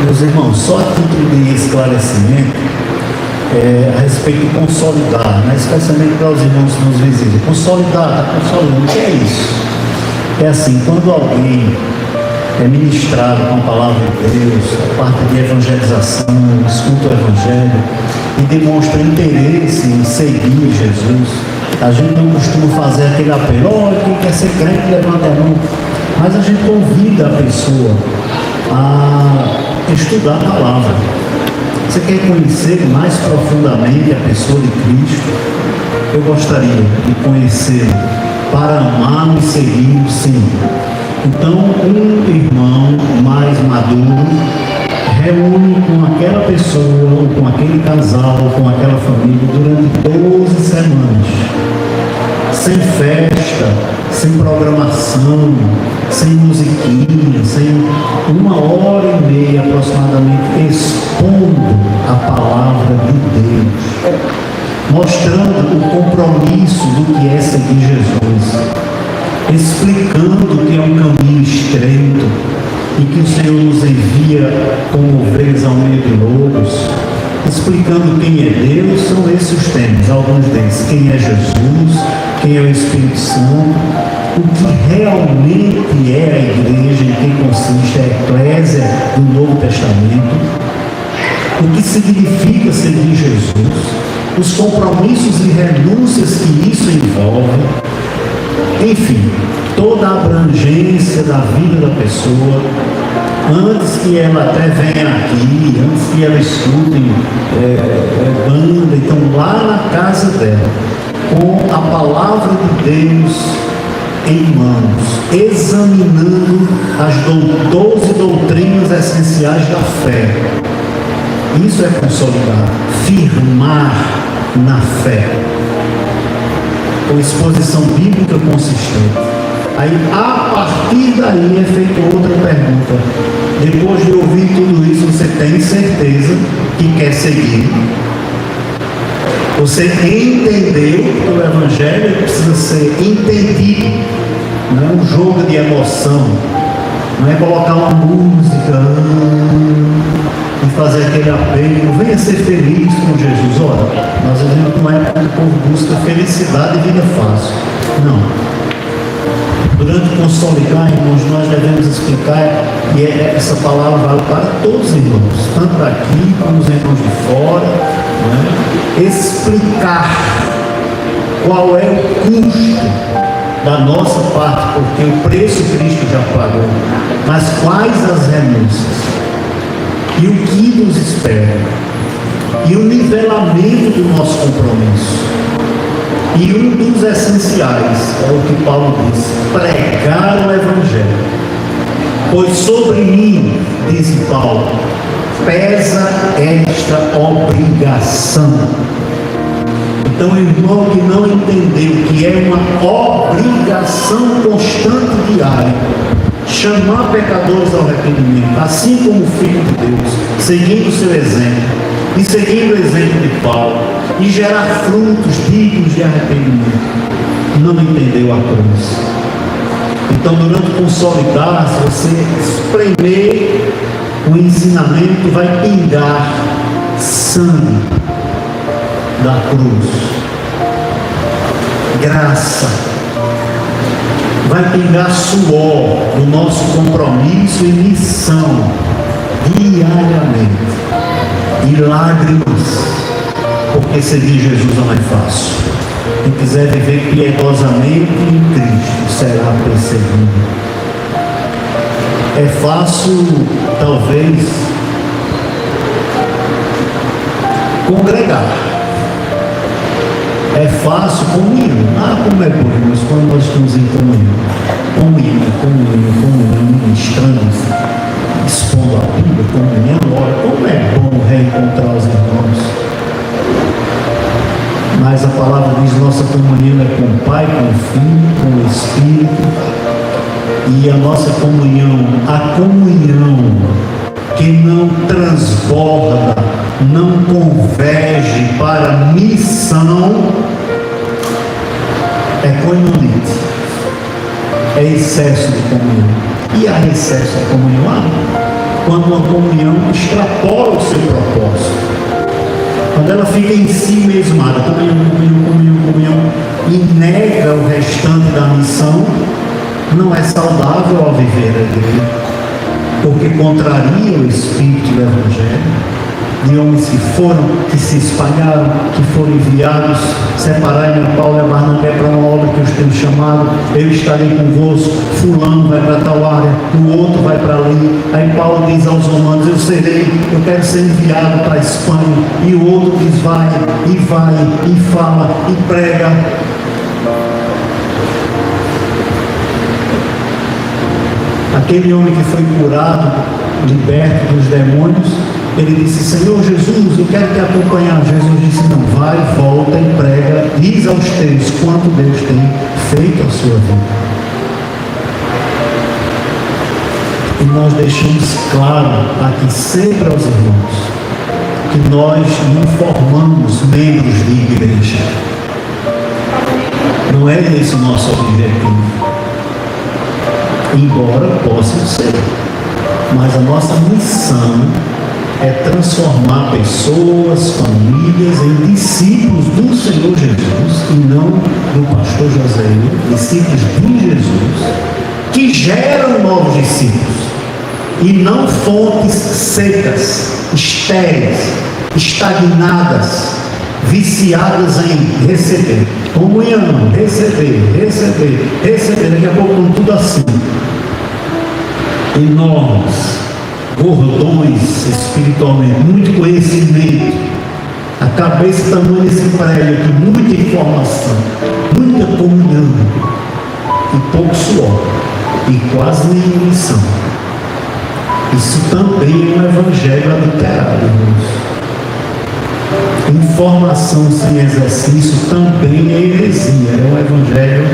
Meus irmãos, só a título de esclarecimento, a respeito de consolidar, né? Especialmente para os irmãos que nos visitam. Consolidar, consolidando, o que é isso? É assim, quando alguém é ministrado com a palavra de Deus, a parte de evangelização, escuta o evangelho e demonstra interesse em seguir Jesus, a gente não costuma fazer aquele apelo: olha, quem quer ser crente, levanta a mão. Mas a gente convida a pessoa a estudar a palavra. Você quer conhecer mais profundamente a pessoa de Cristo? Eu gostaria de conhecê-lo para amá-lo e segui-lo, sim. Então, um irmão mais maduro reúne com aquela pessoa, ou com aquele casal, ou com aquela família durante 12 semanas, sem festa, sem programação, sem musiquinha, sem 1h30 aproximadamente, expondo a palavra de Deus, mostrando o compromisso do que é seguir Jesus, explicando que é um caminho estreito e que o Senhor nos envia como ovelhas ao meio de lobos, explicando quem é Deus. São esses os temas, alguns deles: quem é Jesus, quem é o Espírito Santo, o que realmente é a igreja, em que consiste a eclésia do Novo Testamento, o que significa seguir Jesus, os compromissos e renúncias que isso envolve, enfim, toda a abrangência da vida da pessoa, antes que ela até venha aqui, antes que ela escute banda. Então, lá na casa dela, com a palavra de Deus em mãos, examinando as 12 doutrinas essenciais da fé. Isso é consolidar, firmar na fé, com exposição bíblica consistente. Aí, a partir daí, é feita outra pergunta: depois de ouvir tudo isso, você tem certeza que quer seguir? Você entendeu que o Evangelho precisa ser entendido, não é um jogo de emoção, não é colocar uma música e fazer aquele apelo: venha ser feliz com Jesus. Olha, nós vivemos uma época que o povo busca felicidade e vida fácil. Não. Durante o consolidar, irmãos, nós devemos explicar, e essa palavra vale para todos os irmãos, tanto daqui como os irmãos de fora, né? Explicar qual é o custo da nossa parte, porque o preço Cristo já pagou, mas quais as renúncias e o que nos espera, e o nivelamento do nosso compromisso. E um dos essenciais é o que Paulo diz: pregar o Evangelho. Pois sobre mim, diz Paulo, pesa esta obrigação. Então, o irmão que não entendeu que é uma obrigação constante diária chamar pecadores ao arrependimento, assim como o Filho de Deus, seguindo o seu exemplo, e seguindo o exemplo de Paulo, e gerar frutos dignos de arrependimento, não entendeu a cruz. Então, durante o consolidar, se você espremer o ensinamento, vai pingar sangue da cruz, graça, vai pingar suor do nosso compromisso e missão diariamente, e lágrimas, porque seguir Jesus não é fácil. Quem quiser viver piedosamente em Cristo será perseguido. É fácil, talvez, congregar. É fácil comunhão. Como é bom, irmãos, quando nós estamos em comunhão. Comunhão, ministrando, expondo a Bíblia, comunhão. Olha, como é bom reencontrar os irmãos. Mas a palavra diz: nossa comunhão é com o Pai, com o Filho, com o Espírito. E a nossa comunhão, a comunhão que não transborda, não converge para a missão, é comunhonite, é excesso de comunhão. E há excesso de comunhão? quando uma comunhão extrapola o seu propósito. Quando ela fica em si mesmada, comunhão, e nega o restante da missão, não é saudável ao viver a igreja, porque contraria o espírito do Evangelho, de homens que se espalharam, que foram enviados, separai-me a Paulo e a Barnabé para uma obra que eu tenho chamado, eu estarei convosco, fulano vai para tal área, o outro vai para ali. Aí Paulo diz aos romanos, eu quero ser enviado para a Espanha, e o outro diz, vai, e fala, e prega. Aquele homem que foi curado, liberto dos demônios, ele disse, Senhor Jesus, eu quero te acompanhar. Jesus disse, não, vai, volta e prega, diz aos teus quanto Deus tem feito a sua vida. E nós deixamos claro aqui sempre aos irmãos, que nós não formamos membros de igreja. Não é esse o nosso objetivo. Embora possa ser. Mas a nossa missão é transformar pessoas, famílias em discípulos do Senhor Jesus e não do pastor José, discípulos de Jesus, que geram novos discípulos e não fontes secas, estéreis, estagnadas, viciadas em receber. Comunhão, receber, daqui a pouco estão tudo assim. Enormes, gordões espiritualmente, muito conhecimento, a cabeça tamanho desse prédio aqui, muita informação, muita comunhão e pouco suor e quase nenhuma missão. Isso também é um evangelho adulterado, irmãos. Informação sem exercício também é heresia, é um evangelho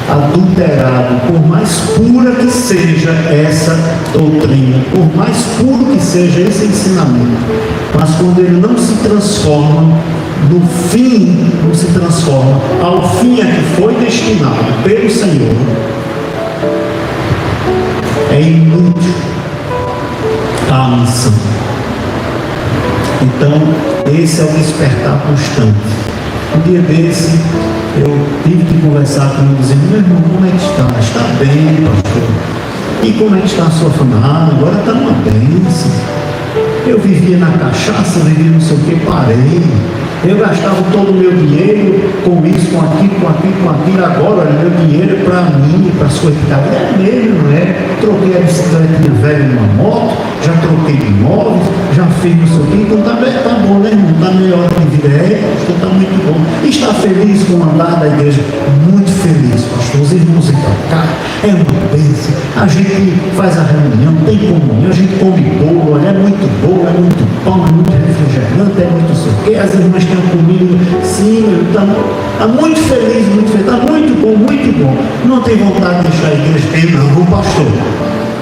adulterado, por mais pura que seja essa doutrina, por mais puro que seja esse ensinamento, mas quando ele não se transforma no fim, não se transforma ao fim a que foi destinado pelo Senhor, é inútil a missão. Então, esse é o despertar constante. Um dia desse, eu tive que conversar com ele, dizendo, meu irmão, como é que está? Está bem, pastor. E como é que está a sua família? Ah, agora está uma bênção. Eu vivia na cachaça, vivia não sei o que, parei. Eu gastava todo o meu dinheiro com isso, com aquilo. Agora, olha, meu dinheiro é para mim, para a sua casa. É mesmo, não é? Troquei a bicicletinha velha numa moto, já troquei de imóvel, já fiz não sei o que. Então tá bom, né, irmão? Está melhor de vida. Pastor, está muito bom. Está feliz com o andar da igreja? Muito feliz, pastor. Os irmãos em tocar, é uma bênção. A gente faz a reunião, tem comunhão, a gente come bolo, olha, é muito bolo, é muito pão, é muito refrigerante, é muito não sei o que. As irmãs têm comigo, sim, está muito feliz, está muito bom. Não tem vontade de deixar a igreja? Tem não, pastor.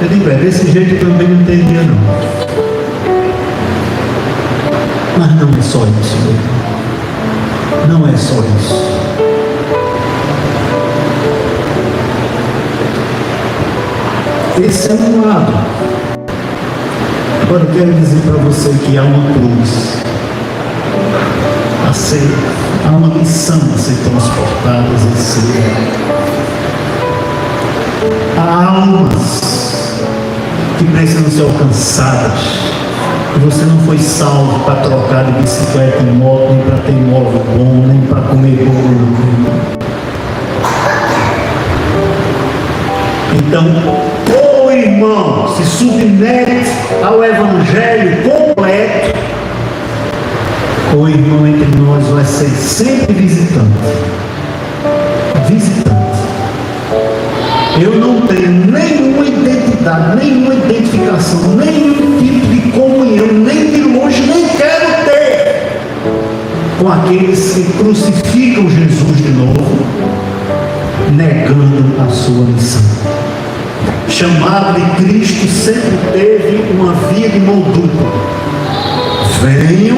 Eu digo, desse jeito eu também não teria não. Mas não é só isso, meu irmão. Não é só isso. Esse é um lado. Agora eu quero dizer para você que há uma cruz a ser, há uma missão a ser transportada, a ser. Há almas que precisam ser alcançadas. E você não foi salvo para trocar de bicicleta em moto, nem para ter imóvel bom, nem para comer bolo. Então, o irmão se submete ao evangelho completo, o irmão entre nós vai ser sempre visitante. Eu não tenho nenhuma identidade, nenhuma identificação, nenhum tipo de comunhão, nem de longe, nem quero ter com aqueles que crucificam Jesus de novo, negando a sua missão. Chamado de Cristo sempre teve uma via de mão dupla. Venham,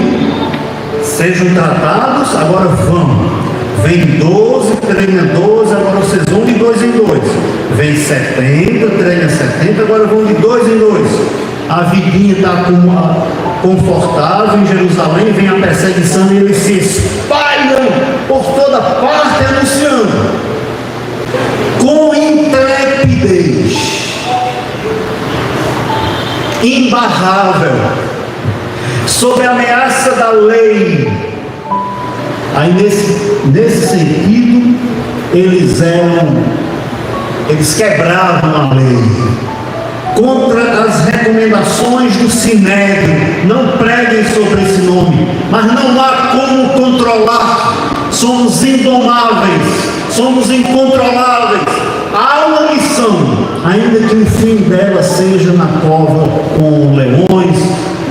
sejam tratados, agora vão. Vem 12, treina 12, agora vocês vão de 2 em 2. Vem 70, treina 70, agora vão de 2 em 2. a vidinha está confortável em Jerusalém, vem a perseguição e eles se espalham por toda parte anunciando com intrepidez imbarrável, sob a ameaça da lei. Aí nesse sentido eles quebravam a lei contra as recomendações do Sinédrio. Não preguem sobre esse nome, mas não há como controlar. Somos indomáveis, somos incontroláveis. Há uma missão, ainda que o fim dela seja na cova com leões,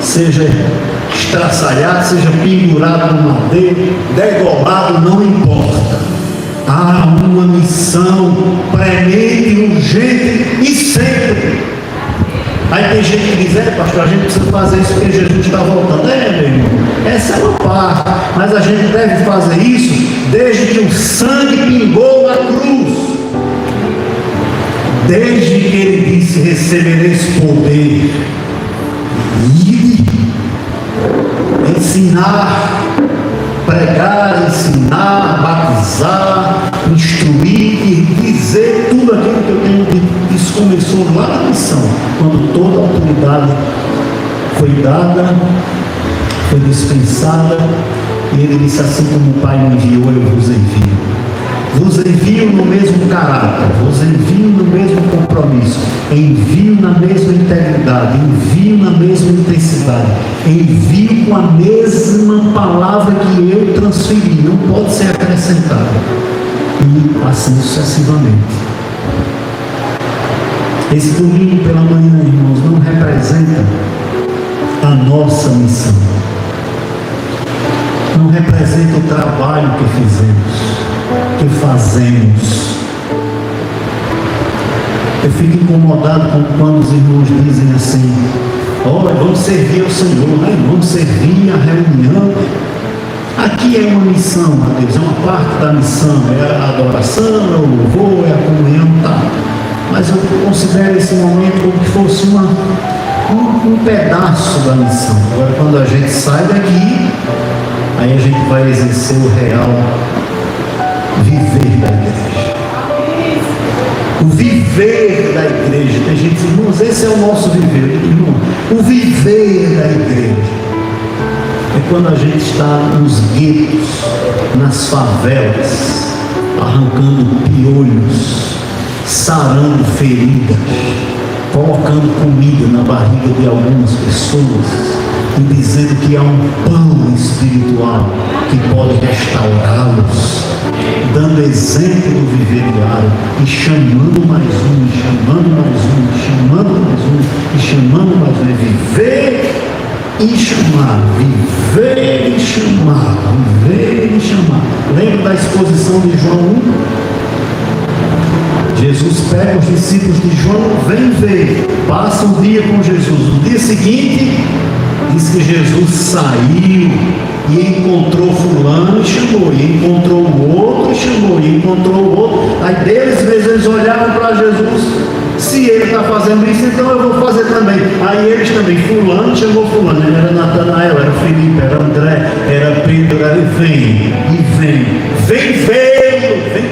seja estraçalhado, seja pendurado no madeiro, degolado, não importa. Há uma missão premente, urgente e sempre. Aí tem gente que diz: pastor, a gente precisa fazer isso porque Jesus está voltando. Meu irmão, essa é uma parte, mas a gente deve fazer isso desde que o sangue pingou na cruz, desde que ele disse: recebereis poder, e ensinar, pregar, ensinar, batizar, instruir e dizer tudo aquilo que eu tenho dito. Isso começou lá na missão, quando toda a autoridade foi dada, foi dispensada, e ele disse: assim como o Pai me enviou, eu vos envio. Vos envio no mesmo caráter, vos envio no mesmo compromisso, envio na mesma integridade, envio na mesma intensidade, envio com a mesma palavra que eu transferi, não pode ser acrescentada, e assim sucessivamente. Esse domingo pela manhã, irmãos, não representa a nossa missão, não representa o trabalho que fizemos, que fazemos. Eu fico incomodado quando os irmãos dizem assim: olha, vamos servir ao Senhor, né? Vamos servir a reunião. Aqui é uma missão, a Deus, é uma parte da missão, é a adoração, é o louvor, é a comunhão, tá? Mas eu considero esse momento como que fosse um pedaço da missão. Agora, quando a gente sai daqui, aí a gente vai exercer o real viver da igreja. O viver da igreja. Tem gente que diz: irmãos, esse é o nosso viver. Irmão, o viver da igreja é quando a gente está nos guetos, nas favelas, arrancando piolhos, sarando feridas, colocando comida na barriga de algumas pessoas e dizendo que há um pão espiritual que pode restaurá-los, dando exemplo do viver diário e chamando mais um, chamando mais um, chamando mais um e chamando mais um. Viver e chamar, viver e chamar, viver e chamar. Lembra da exposição de João 1? Jesus pega os discípulos de João, vem ver, passa um dia com Jesus. No dia seguinte, diz que Jesus saiu e encontrou fulano e chamou, e encontrou o outro e chamou, e encontrou o outro. Aí deles mesmos eles olhavam para Jesus: se ele está fazendo isso, então eu vou fazer também. Aí eles também, fulano chamou fulano, ele era Natanael, era Felipe, era André, era Pedro, era vem vê-lo, vem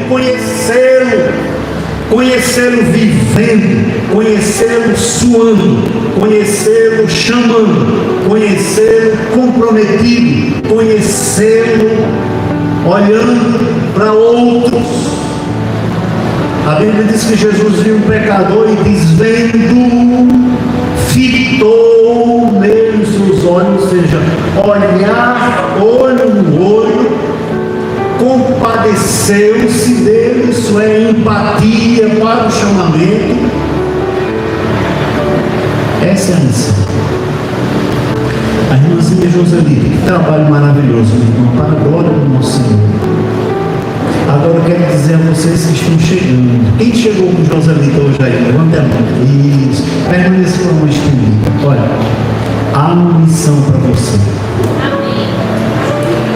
conhecê-lo vivendo, conhecê-lo suando, conhecê-lo chamando, conhecê-lo comprometido, conhecê-lo olhando para outros. A Bíblia diz que Jesus viu um pecador e diz: vendo, fitou nele os seus olhos, ou seja, olhar olho no olho, compadeceu-se dele, isso é empatia para o chamamento. Essa é a missão. A irmãzinha Joselita, que trabalho maravilhoso, meu irmão, para a glória do nosso Senhor. Agora eu quero dizer a vocês que estão chegando. Quem chegou com Joselita hoje aí? Levanta a mão. Isso. Permaneça com a mão estendida. Olha, há uma missão para você.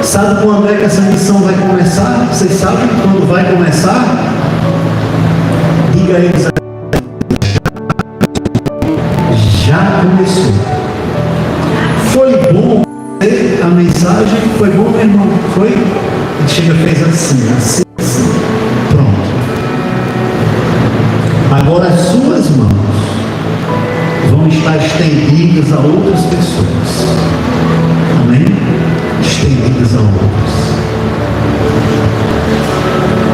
Sabe quando é que essa missão vai começar? Vocês sabem quando vai começar? Diga a eles: já começou. a mensagem foi boa, meu irmão? Foi? Ele chega e fez assim. Pronto. Agora as suas mãos vão estar estendidas a outras pessoas. Amém? Estendidas a outras.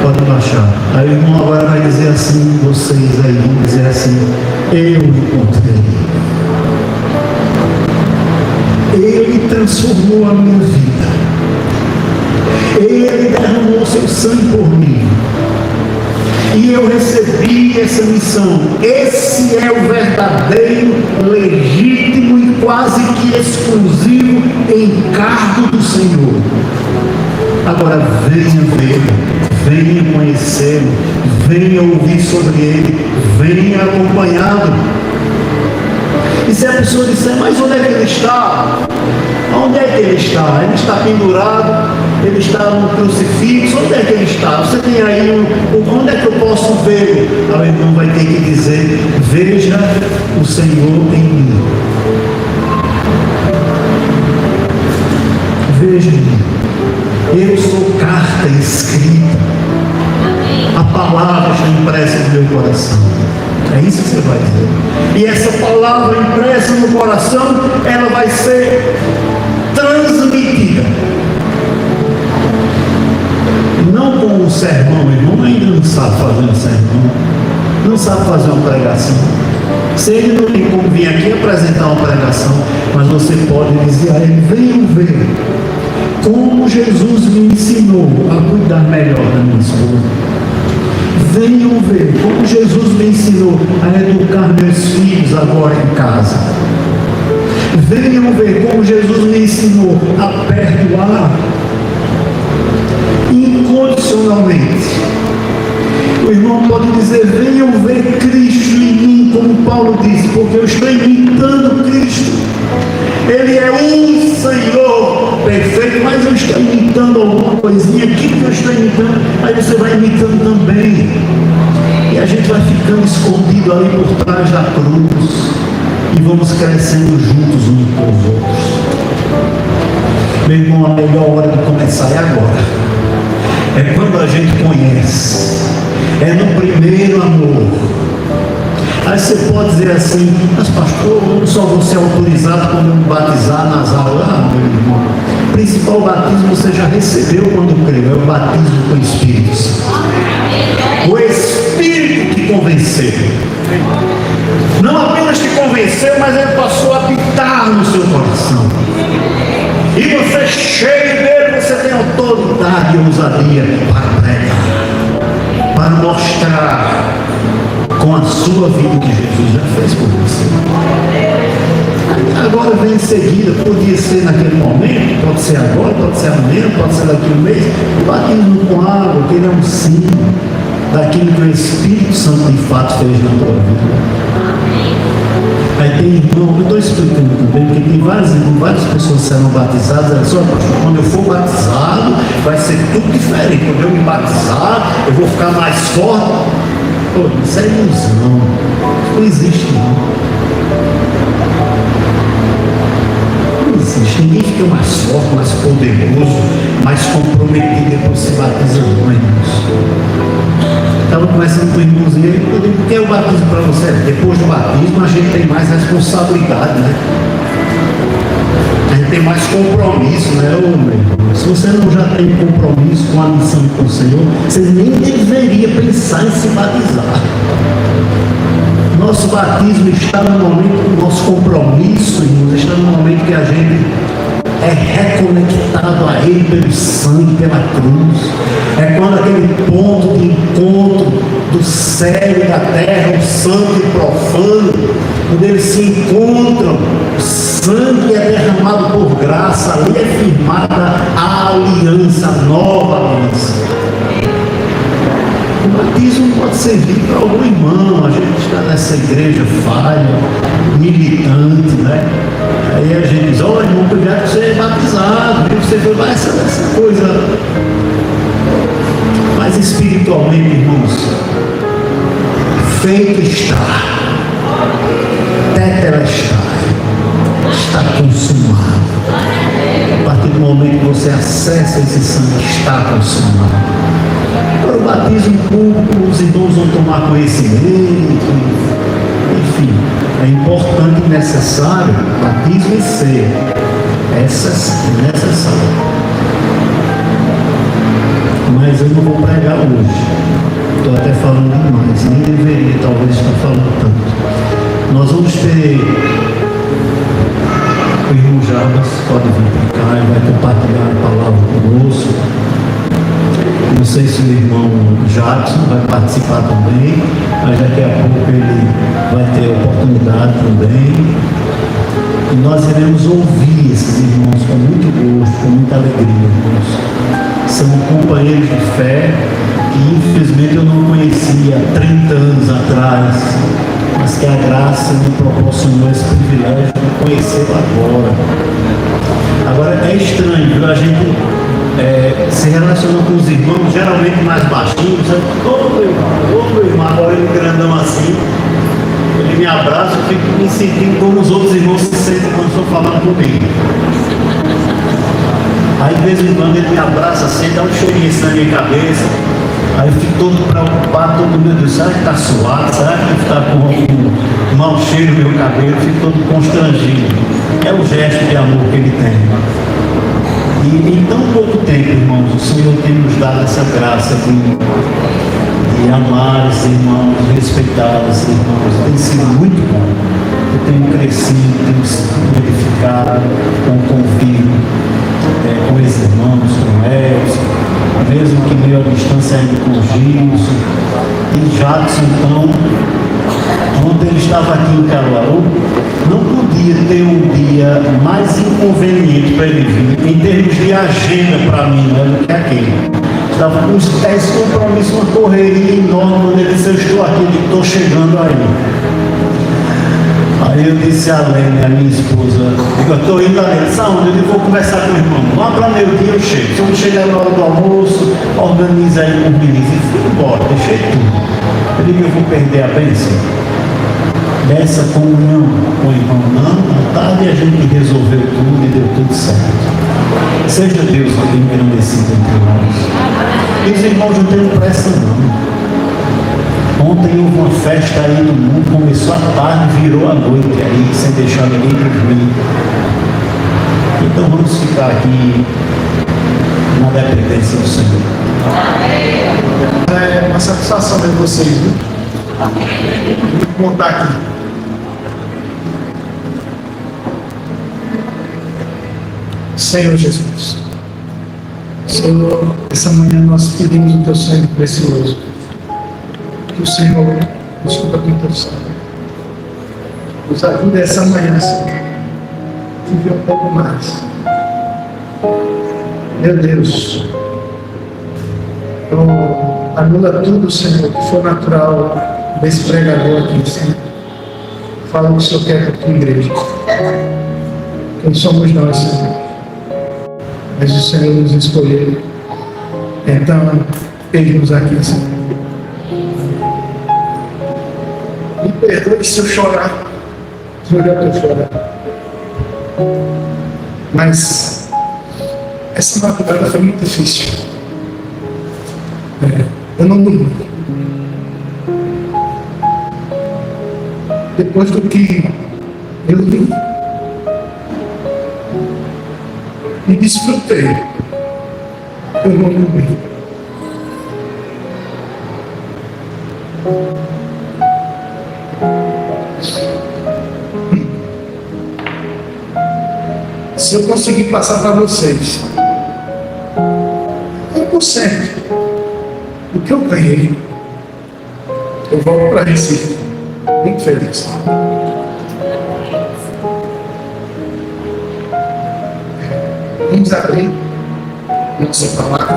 Pode baixar. Aí o irmão agora vai dizer assim, vocês aí vão dizer assim, eu encontrei. Ele transformou a minha vida. Ele derramou seu sangue por mim. E eu recebi essa missão. Esse é o verdadeiro, legítimo e quase que exclusivo encargo do Senhor. Agora venha vê-lo, venha conhecê-lo, venha ouvir sobre ele, venha acompanhá-lo. E se a pessoa disser, mas onde é que ele está? Onde é que ele está? Ele está pendurado, ele está no crucifixo, onde é que ele está? Você tem aí onde é que eu posso ver? O irmão vai ter que dizer, veja o Senhor em mim. Veja em mim. Eu sou carta escrita. A palavra está impressa no meu coração. É isso que você vai dizer. E essa palavra impressa no coração, ela vai ser transmitida. Não com um sermão, irmão, ainda não sabe fazer um sermão. Não sabe fazer uma pregação. Se ele não tem como vir aqui apresentar uma pregação, mas você pode dizer a ele, venham ver como Jesus me ensinou a cuidar melhor da minha esposa. Venham ver como Jesus me ensinou a educar meus filhos agora em casa. Venham ver como Jesus me ensinou a perdoar incondicionalmente. O irmão pode dizer, venham ver Cristo em mim, como Paulo disse, porque eu estou imitando Cristo. Ele é um Senhor perfeito, mas eu estou imitando alguma coisinha aqui que eu estou imitando, aí você vai imitando também. E a gente vai ficando escondido ali por trás da cruz e vamos crescendo juntos uns com os outros. Meu irmão, a melhor hora de começar é agora. É quando a gente conhece. É no primeiro amor. Aí você pode dizer assim, mas pastor, eu só vou ser autorizado quando eu me batizar nas aulas. Ah, meu irmão, o principal batismo você já recebeu quando creu, é o batismo com o Espírito Santo. O Espírito te convenceu. Não apenas te convenceu, mas ele passou a habitar no seu coração. E você cheio dele, você tem autoridade e ousadia para pregar, para mostrar com a sua vida o que Jesus já fez por você. Agora vem em seguida, podia ser naquele momento, pode ser agora, pode ser amanhã, pode ser daqui a um mês, o batismo com água, que ele é um símbolo daquilo que o Espírito Santo de fato fez na tua vida. Aí tem irmão, eu estou explicando também, porque tem várias pessoas que serão batizadas, elas só, quando eu for batizado, vai ser tudo diferente. Quando eu me batizar, eu vou ficar mais forte. Pô, isso é ilusão. Não existe não. Não existe. Ninguém fica mais forte, mais poderoso, mais comprometido depois se batiza, não, irmãos. Estava conversando com o irmãozinho, o que é o batismo para você? Depois do batismo a gente tem mais responsabilidade, né? A gente tem mais compromisso, né, meu? Se você não já tem compromisso com a missão com o Senhor, você nem deveria pensar em se batizar. Nosso batismo está no momento, nosso compromisso, irmãos, está no momento que a gente é reconectado a Ele pelo sangue, pela cruz. É quando aquele ponto de encontro do céu e da terra, o santo e o profano, quando eles se encontram, o sangue é derramado por graça, ali é firmada a aliança, a nova aliança. O batismo pode servir para algum irmão, a gente está nessa igreja falha, militante, né? Aí a gente diz, olha, irmão, cuidado que você é batizado, e você vai essa coisa. Mas espiritualmente, irmãos, feito está, tetelestai, está consumado. A partir você acessa esse sangue que está consumado. Para o batismo público, os irmãos vão tomar conhecimento, enfim, é importante e necessário, batismo e ser, é necessário. Mas eu não vou pregar hoje, estou até falando demais, nem deveria talvez estar falando tanto. Nós vamos ter o irmão Jarbas, pode vir para cá e vai compartilhar a palavra conosco. Não sei se o irmão Jackson vai participar também, mas daqui a pouco ele vai ter a oportunidade também. E nós iremos ouvir esses irmãos com muito gosto, com muita alegria, irmãos. São companheiros de fé que infelizmente eu não conhecia há 30 anos atrás, mas que a graça me proporcionou esse privilégio de conhecê-lo agora. Agora é estranho, viu? A gente se relaciona com os irmãos, geralmente mais baixinhos, ô meu irmão, agora ele grandão assim, ele me abraça, eu fico me sentindo como os outros irmãos se sentem quando estão falando comigo. Aí de vez em quando ele me abraça assim, dá um cheirinho assim na minha cabeça, aí eu fico todo preocupado, todo meu Deus, será que está suado? Será que está com um mau cheiro no meu cabelo? Eu fico todo constrangido. É o gesto de amor que ele tem. E em tão pouco tempo, irmãos, o Senhor tem nos dado essa graça de amar esses irmãos, respeitar esses irmãos. Tem sido muito bom. Eu tenho crescido, tenho sido edificado com o convívio com esses irmãos, com Elcio, mesmo que meio à distância ainda com o Gilson. E Jackson, então, ontem ele estava aqui em Caruaru, não podia ter um dia mais inconveniente para ele vir, em termos de agenda para mim, né, do que aquele. Estava com os 10 compromissos, uma correria enorme, quando ele disse, eu estou aqui, eu estou chegando aí. Aí eu disse a Lene, a minha esposa, eu estou indo a Lene, saúde, eu vou conversar com o irmão, lá para meio-dia eu chego, se eu não chegar na hora do almoço, organiza aí com o menino, e fui embora, deixei tudo. Eu digo, eu vou perder a bênção dessa comunhão com o irmão, não, à tarde a gente resolveu tudo e deu tudo certo. Seja Deus engrandecido entre nós. E os irmãos não têm pressa não. Ontem houve uma festa aí no mundo, começou à tarde, virou à noite aí, sem deixar ninguém dormir. Então vamos ficar aqui na dependência do Senhor. É uma satisfação ver vocês, viu? Vou contar aqui. Senhor Jesus, Senhor, essa manhã nós pedimos o teu sangue precioso, que o Senhor nos cubra com o teu sangue, nos ajude essa manhã, Senhor, viver um pouco mais. Meu Deus, anula tudo, Senhor, que for natural desse pregador aqui, Senhor. Fala o que o Senhor quer para a tua igreja. Quem somos nós, Senhor? Mas o Senhor nos escolheu. Então, eis-nos aqui, Senhor. Me perdoe se eu chorar. Se eu já estou chorando. Mas essa madrugada foi muito difícil. Eu não dormi. Depois do que eu li e desfrutei, eu não dormi. Se eu conseguir passar para vocês 1% do que eu ganhei, eu volto para Recife muito feliz. Vamos abrir nossa palavra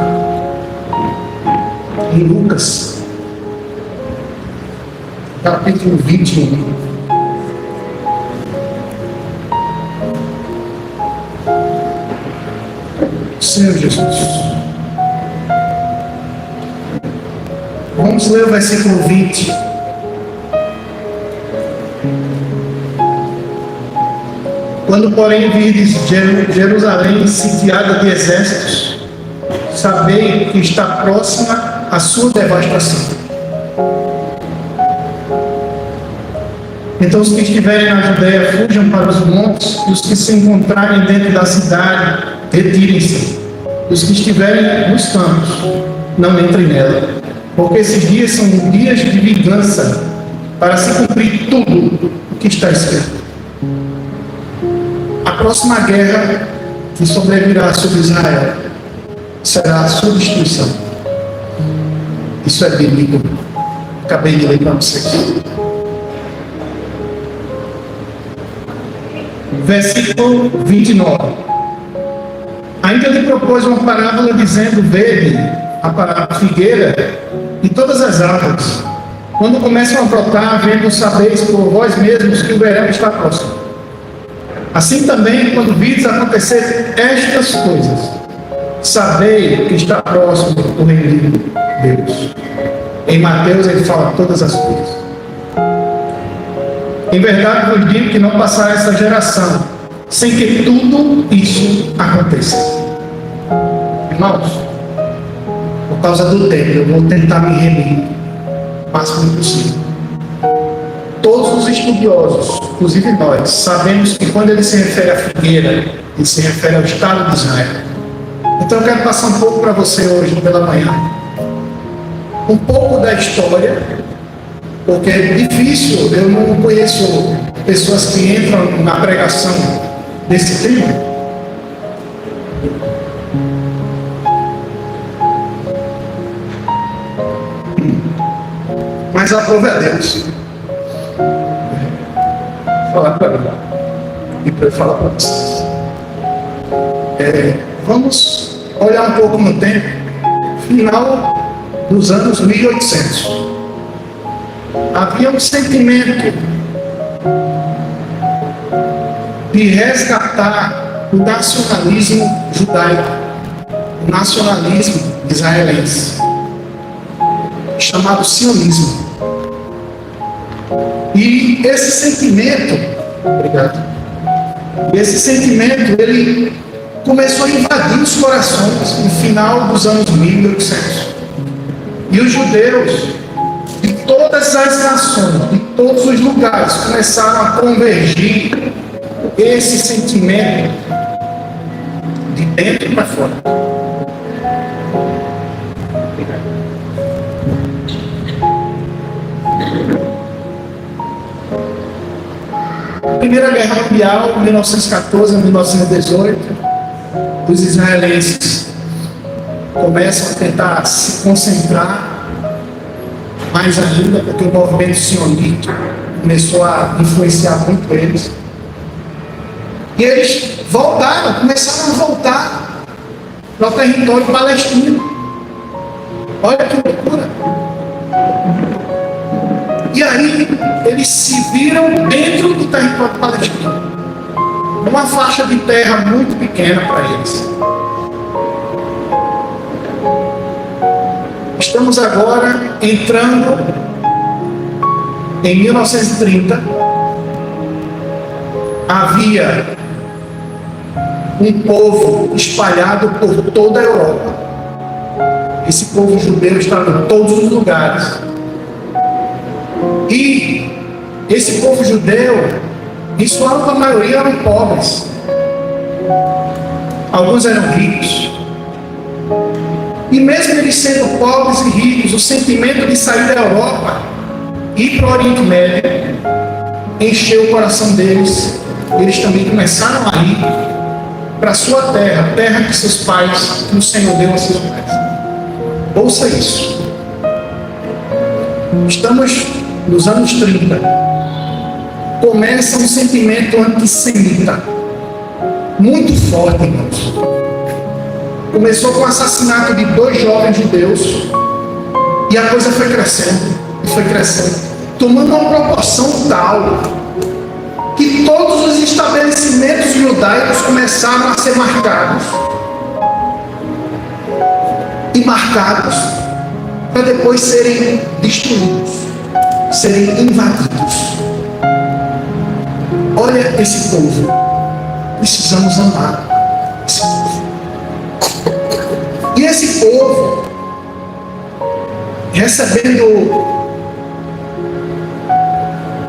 em Lucas capítulo 21. Senhor Jesus, vamos ler o versículo 20. Quando, porém, virdes Jerusalém sitiada de exércitos, sabei que está próxima a sua devastação. Então os que estiverem na Judeia fujam para os montes, e os que se encontrarem dentro da cidade, retirem-se. Os que estiverem nos campos, não entrem nela, porque esses dias são dias de vingança, para se cumprir tudo o que está escrito. A próxima guerra que sobrevirá sobre Israel será a sua destruição. Isso é bíblico. Acabei de ler para vocês. Versículo 29. Ainda lhe propôs uma parábola dizendo: vede a figueira e todas as árvores, quando começam a brotar, vendo, sabeis por vós mesmos que o verão está próximo. Assim também, quando vides acontecer estas coisas, sabei que está próximo o reino de Deus. Em Mateus ele fala todas as coisas. Em verdade vos digo que não passará essa geração sem que tudo isso aconteça. Irmãos, por causa do tempo, eu vou tentar me remir o máximo possível. Todos os estudiosos, inclusive nós, sabemos que quando ele se refere à figueira, ele se refere ao Estado de Israel. Então eu quero passar um pouco para você hoje pela manhã, um pouco da história, porque é difícil, eu não conheço pessoas que entram na pregação desse tema. Mas aprove a Deus. Vou falar para mim e para falar para vocês. Vamos olhar um pouco no tempo, final dos anos 1800. Havia um sentimento de resgatar o nacionalismo judaico, o nacionalismo israelense, chamado sionismo. E esse sentimento, ele começou a invadir os corações no final dos anos 1800. E os judeus de todas as nações, de todos os lugares, começaram a convergir esse sentimento de dentro para fora. Primeira Guerra Mundial, 1914 a 1918, os israelenses começam a tentar se concentrar mais ainda, porque o movimento sionista começou a influenciar muito eles. E eles começaram a voltar para o território palestino. Olha que loucura! E aí, eles se viram dentro do território palestino, uma faixa de terra muito pequena para eles. Estamos agora entrando em 1930. Havia um povo espalhado por toda a Europa. Esse povo judeu estava em todos os lugares. E esse povo judeu, em sua ampla maioria, eram pobres. Alguns eram ricos. E mesmo eles sendo pobres e ricos, o sentimento de sair da Europa e ir para o Oriente Médio encheu o coração deles. Eles também começaram a ir para a sua terra, terra que seus pais, que o Senhor deu a seus pais. Ouça isso. Estamos nos anos 30. Começa um sentimento antissemita muito forte, irmãos. Começou com o assassinato de 2 jovens judeus, e a coisa foi crescendo, tomando uma proporção tal que todos os estabelecimentos judaicos começaram a ser marcados para depois serem destruídos, serem invadidos. Olha esse povo, precisamos amar esse povo. E esse povo, recebendo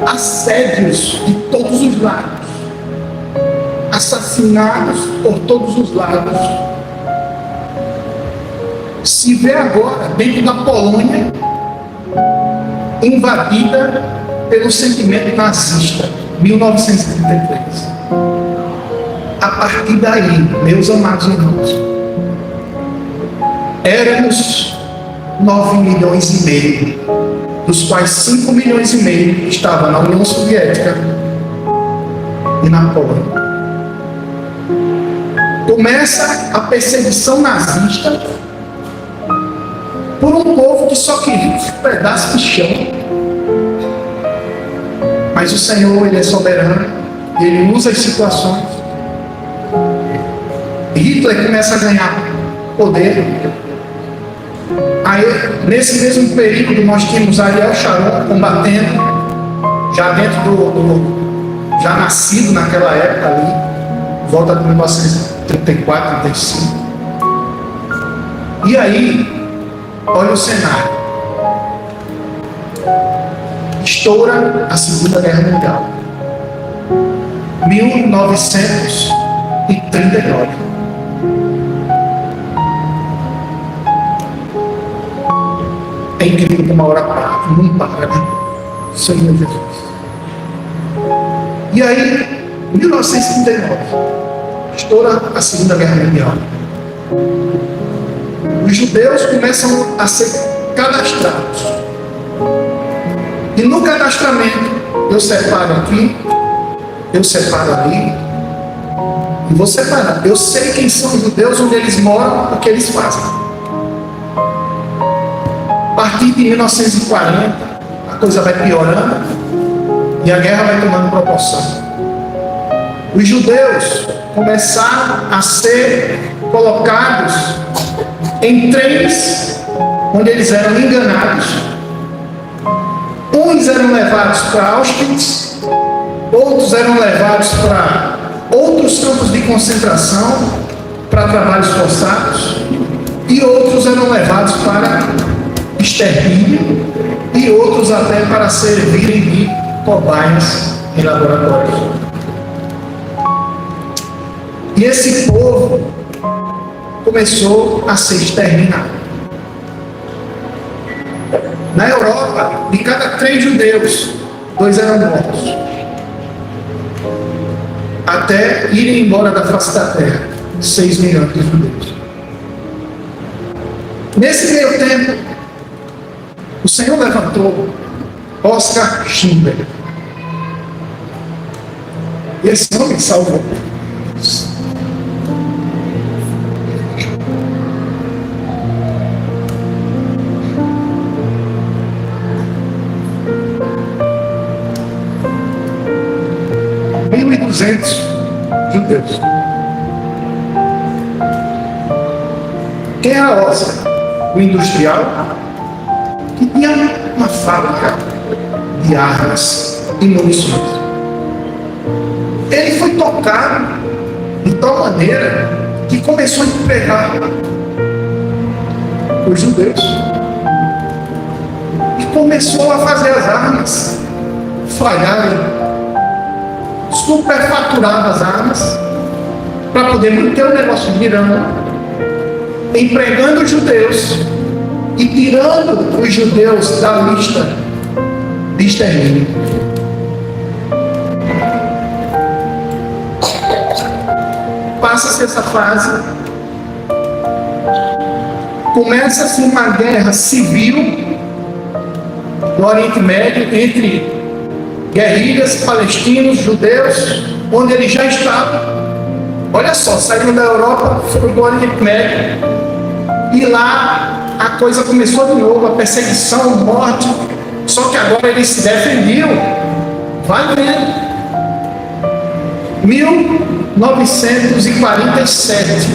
assédios de todos os lados, assassinados por todos os lados, se vê agora dentro da Polônia invadida pelo sentimento nazista, 1933. A partir daí, meus amados irmãos, éramos 9 milhões e meio, dos quais 5 milhões e meio estavam na União Soviética e na Polônia. Começa a perseguição nazista por um povo que só queria um pedaço de chão. Mas o Senhor, Ele é soberano, e Ele usa as situações. Hitler começa a ganhar poder. Aí, nesse mesmo período, nós tínhamos Ariel Sharon combatendo, já dentro já nascido naquela época ali, volta de 1934, 35. E aí, olha o cenário. Estoura a Segunda Guerra Mundial. 1939. É incrível como a hora para, não para, né? Senhor Jesus. E aí, 1939, estoura a Segunda Guerra Mundial. Os judeus começam a ser cadastrados. E no cadastramento, eu separo aqui, eu separo ali, e vou separar. Eu sei quem são os judeus, onde eles moram, o que eles fazem. A partir de 1940, a coisa vai piorando e a guerra vai tomando proporção. Os judeus começaram a ser colocados em trens onde eles eram enganados. Uns eram levados para Auschwitz, outros eram levados para outros campos de concentração, para trabalhos forçados, e outros eram levados para extermínio, e outros até para servirem de cobaias em laboratórios. E esse povo começou a ser exterminado. Na Europa, de cada 3 judeus, 2 eram mortos, até irem embora da face da terra 6 milhões de judeus. Nesse meio tempo, o Senhor levantou Oscar Schindler. E esse homem salvou. Judeus. Quem era Oscar? O industrial que tinha uma fábrica de armas e munições. Ele foi tocado de tal maneira que começou a empregar os judeus e começou a fazer as armas falharem, superfaturava as armas para poder manter o negócio girando, empregando os judeus e tirando os judeus da lista de extermínio. Passa-se essa fase, começa-se uma guerra civil no Oriente Médio entre guerrilhas, palestinos, judeus, onde eles já estavam. Olha só, saíram da Europa, foram do Oriente Médio, e lá a coisa começou de novo, a perseguição, morte, só que agora eles se defendiam. Vai vendo. 1947,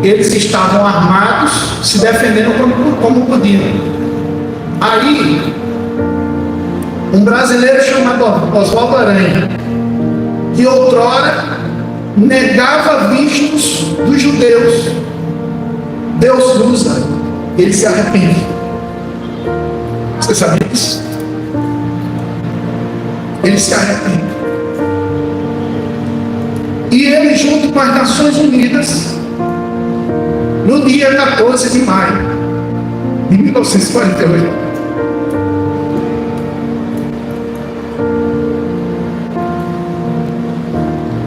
eles estavam armados, se defendendo como podiam. Aí, um brasileiro chamado Oswaldo Aranha, que outrora negava vistos dos judeus, Deus usa, ele se arrepende. Você sabia disso? Ele se arrepende. E ele, junto com as Nações Unidas, no dia 14 de maio de 1948,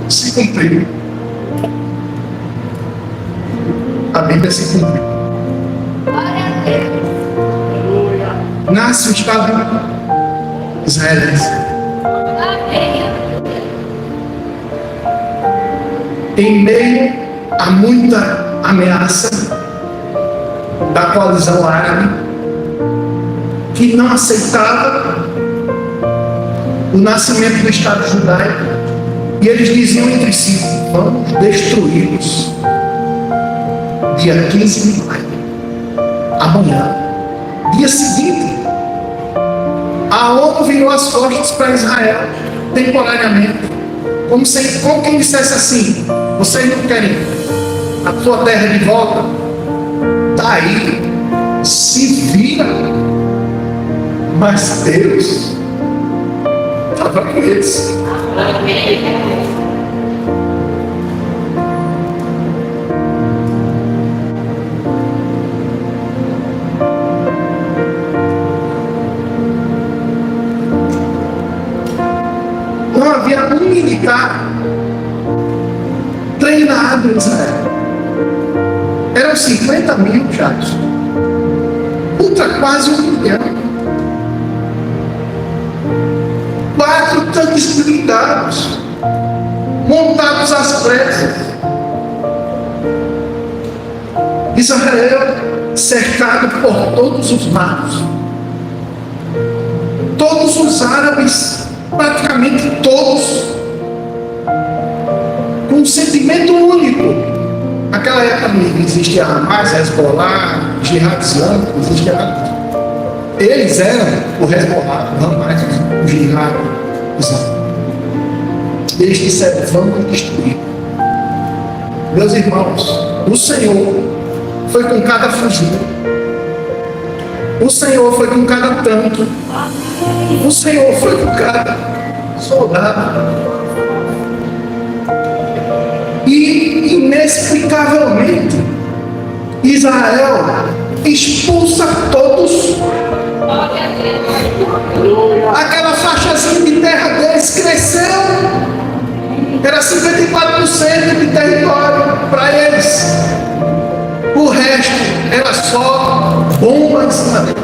se cumpriu. A Bíblia se cumpriu. Nasce o Estado israelense. Em meio a muita ameaça da coalizão árabe, que não aceitava o nascimento do Estado judaico, e eles diziam entre si: vamos destruí-los dia 15 de maio, amanhã. Dia seguinte, a ONU virou as costas para Israel temporariamente, como quem dissesse assim: vocês não querem a sua terra de volta? Está aí, se vira. Mas Deus estava com eles. Não havia um militar treinado em Israel. Eram 50 mil já. Contra quase 1 milhão. 4 tanques blindados, montados às pressas. Israel cercado por todos os lados. Todos os árabes, praticamente todos, com um sentimento único. Naquela época não existia Hamas, Hezbollah, Jihad Islâmico, não existia nada. Eles eram o Hezbollah, o Hamas, o Jihad Islâmico. Eles disseram: vamos destruir. Meus irmãos, o Senhor foi com cada fuzil, o Senhor foi com cada tanque, o Senhor foi com cada soldado. E inexplicavelmente Israel expulsa todos. Aquela faixazinha de terra deles cresceu. Era 54% de território para eles. O resto era só bombas na Deus.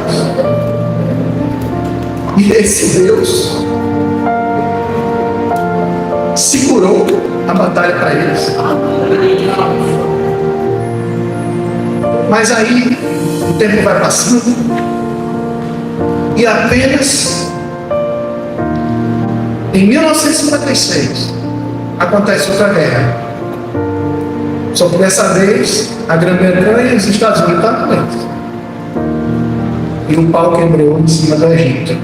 E esse Deus segurou a batalha para eles. Mas aí o tempo vai passando e apenas em 1956 acontece outra guerra. Só que dessa vez a Grã-Bretanha e os Estados Unidos estavam doentes. E o pau quebrou em cima do Egito.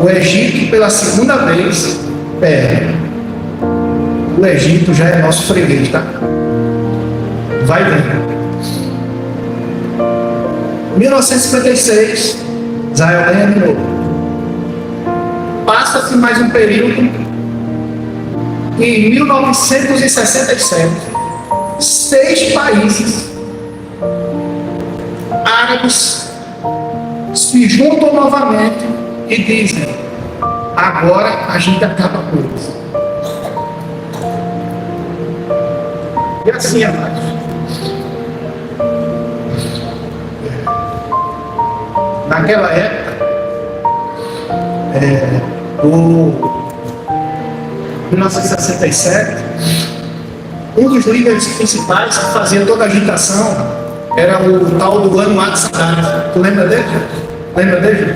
O Egito, pela segunda vez, perde. O Egito já é nosso freguês, tá? Vai vendo. 1956, Israel ganha de novo. Passa-se mais um período. E em 1967, 6 países árabes se juntam novamente e dizem: agora a gente acaba com isso. E assim, amados, naquela época, o 1967, um dos líderes principais que fazia toda a agitação era o tal do Anwar Sadat. Tu lembra dele? Lembra dele?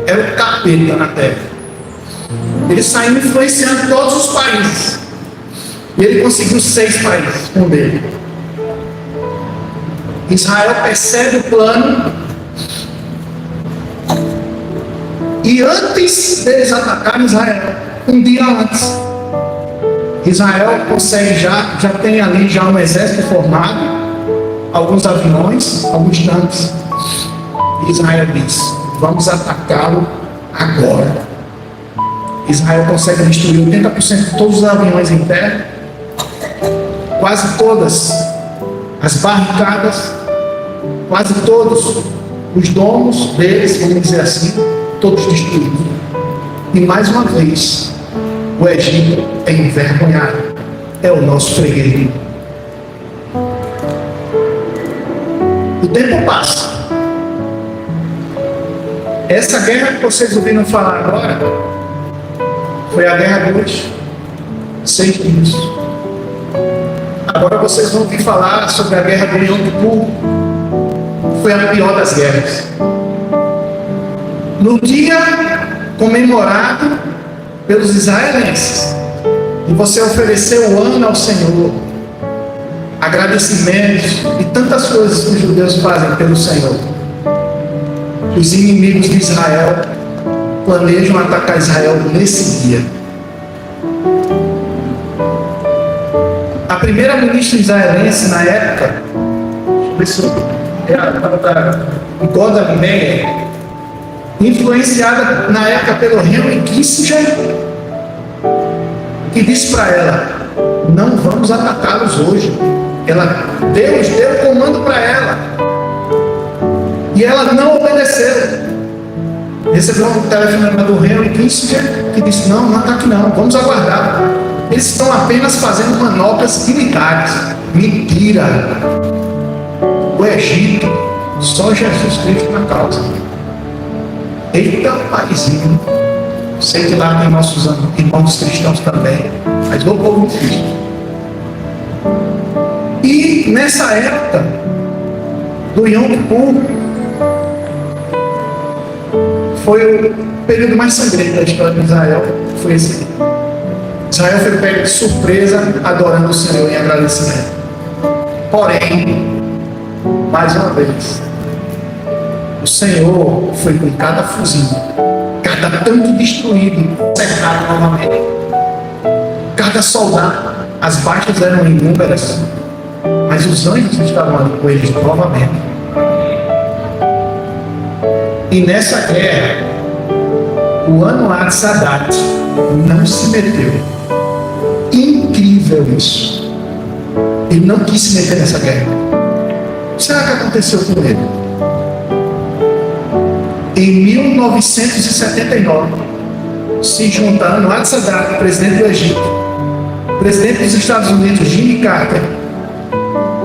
Era o capeta na terra. Ele saiu influenciando todos os países. E ele conseguiu 6 países com ele. Israel percebe o plano. E antes deles atacarem Israel, um dia antes, Israel consegue já tem ali já um exército formado, alguns aviões, alguns tanques. Israel diz: vamos atacá-lo agora. Israel consegue destruir 80% de todos os aviões em terra, quase todas as barricadas, quase todos os domos deles, vamos dizer assim, todos destruídos. E mais uma vez, o Egito é envergonhado, é o nosso fregueiro. O tempo passa. Essa guerra que vocês ouviram falar agora foi a guerra dos 6 dias. Agora vocês vão ouvir falar sobre a guerra do Yom Kippur. Foi a pior das guerras. No dia comemorado pelos israelenses, e você ofereceu o ano ao Senhor, agradecimentos e tantas coisas que os judeus fazem pelo Senhor. Os inimigos de Israel planejam atacar Israel nesse dia. A primeira ministra israelense na época, Golda Meir, influenciada na época pelo Henry Kissinger, que disse para ela: não vamos atacá-los hoje. Deus deu comando para ela e ela não obedeceu. Recebeu um telefonema do Henry Kissinger que disse: não ataque não, vamos aguardar. Eles estão apenas fazendo manobras militares. Mentira! O Egito, só Jesus Cristo na causa. Eita, paizinho. Sei que lá tem nossos irmãos cristãos também, mas o povo de Cristo. E nessa época do Yom Kippur, foi o período mais sangrento da história de Israel. Foi esse. Israel foi pego de surpresa, adorando o Senhor em agradecimento. Porém, mais uma vez, o Senhor foi com cada fuzil, cada tanque destruído, cercado novamente. Cada soldado, as baixas eram inúmeras, mas os anjos estavam ali com eles novamente. E nessa guerra, o Anuad Sadat não se meteu. Incrível isso. Ele não quis se meter nessa guerra. O que será que aconteceu com ele? Em 1979, se juntaram Anuad Sadat, presidente do Egito, presidente dos Estados Unidos, Jimmy Carter,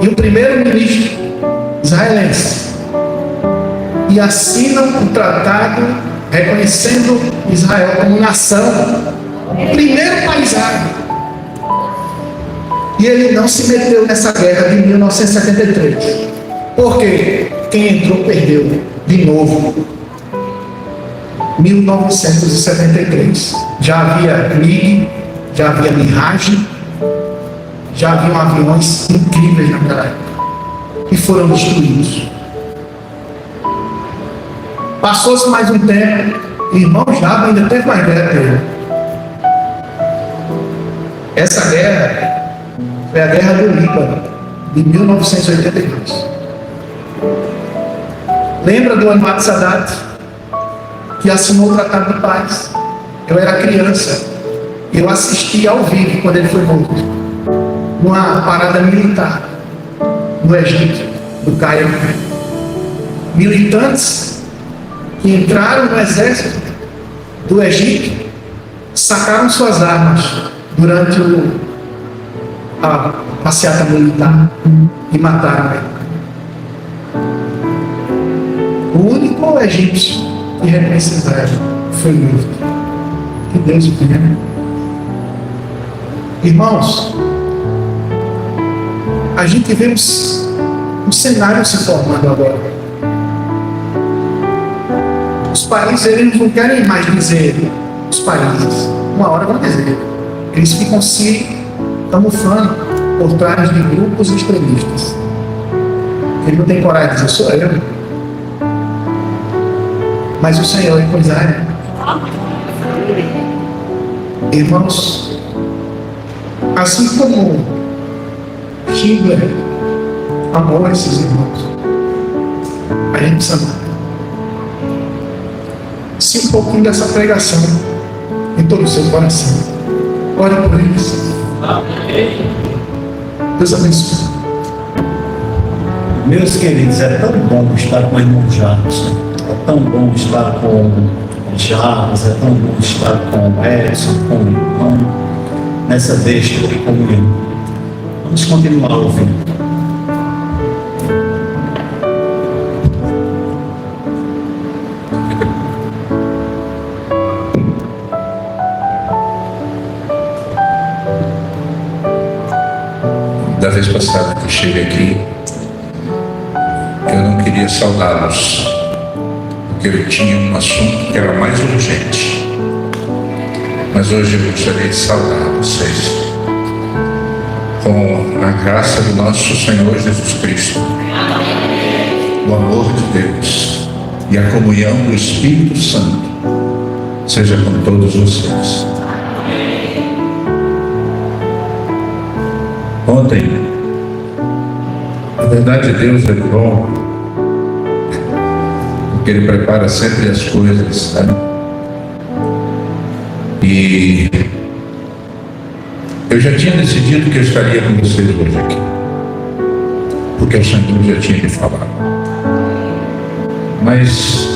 e o primeiro-ministro israelense, e assinam um tratado reconhecendo Israel como nação, o primeiro país árabe. E ele não se meteu nessa guerra de 1973. Por quê? Quem entrou perdeu de novo. 1973. Já havia MiG, já havia Mirage, já haviam aviões incríveis naquela época. E foram destruídos. Passou-se mais um tempo, irmão Jabo ainda teve mais guerra dele. Essa guerra foi a guerra do Líbano, de 1982. Lembra do Anuad Sadat, que assinou o Tratado de Paz? Eu era criança, eu assisti ao vivo quando ele foi morto, numa parada militar no Egito, no Cairo. Militantes que entraram no exército do Egito, sacaram suas armas durante a passeata militar e mataram ele. O único egípcio que reconhece Israel foi morto. Que Deus o tenha. Irmãos, a gente vê um cenário se formando agora. Os países, eles não querem mais dizer os países. Uma hora vão dizer. Eles ficam se camuflando por trás de grupos extremistas. Ele não tem coragem de dizer: sou eu. Mas o Senhor é com Israel. Irmãos, Assim como Schindler amou esses irmãos, a gente precisa amar. Se um pouquinho dessa pregação em todo o seu coração. Ore por eles. Deus abençoe. Meus queridos, é tão bom estar com o irmão Jarbas, é tão bom estar com o Jarbas, é tão bom estar com o Edson, com o irmão, nessa besta de comunhão. Vamos continuar ouvindo. Da vez passada que eu cheguei aqui, eu não queria saudá-los, porque eu tinha um assunto que era mais urgente. Mas hoje eu gostaria de saudar vocês com a graça do nosso Senhor Jesus Cristo, o amor de Deus e a comunhão do Espírito Santo seja com todos vocês. Ontem, na verdade, Deus é bom, porque Ele prepara sempre as coisas, sabe? E eu já tinha decidido que eu estaria com vocês hoje aqui, porque o Senhor já tinha me falado. Mas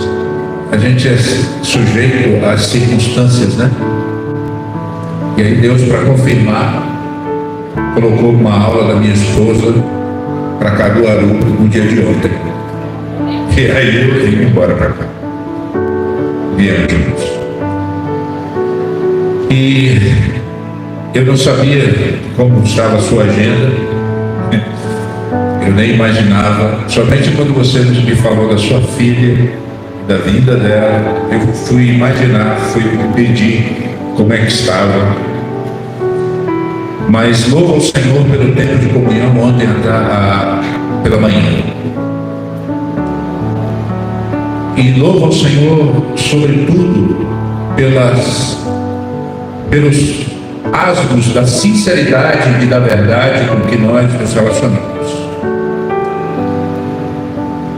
a gente é sujeito às circunstâncias, né? E aí Deus, para confirmar, colocou uma aula da minha esposa para Caruaru no dia de ontem. E aí eu vim embora para cá. Viemos juntos. E eu não sabia como estava a sua agenda. Eu nem imaginava. Somente quando você me falou da sua filha, da vinda dela, eu fui imaginar, fui pedir como é que estava. Mas louvo ao Senhor pelo tempo de comunhão ontem pela manhã. E louvo ao Senhor, sobretudo, pelos asmos da sinceridade e da verdade com que nós nos relacionamos.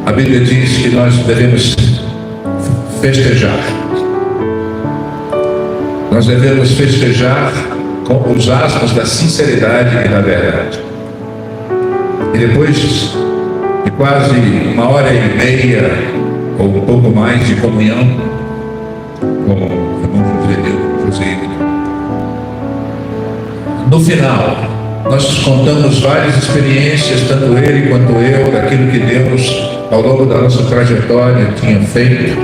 A Bíblia diz que nós devemos festejar. Nós devemos festejar com os asmos da sinceridade e da verdade. E depois de quase 1h30 ou um pouco mais de comunhão com o irmão José, no final nós contamos várias experiências, tanto ele quanto eu, daquilo que Deus ao longo da nossa trajetória tinha feito,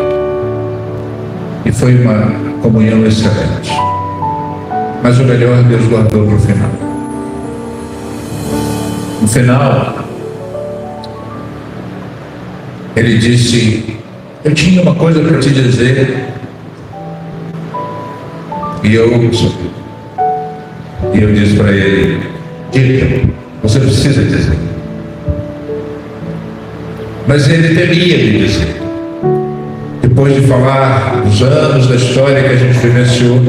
e foi uma comunhão excelente. Mas o melhor Deus guardou para o final. No final, ele disse: eu tinha uma coisa para te dizer. E eu disse para ele: diga, você precisa dizer. Mas ele temia me dizer. Depois de falar dos anos da história que a gente vivenciou,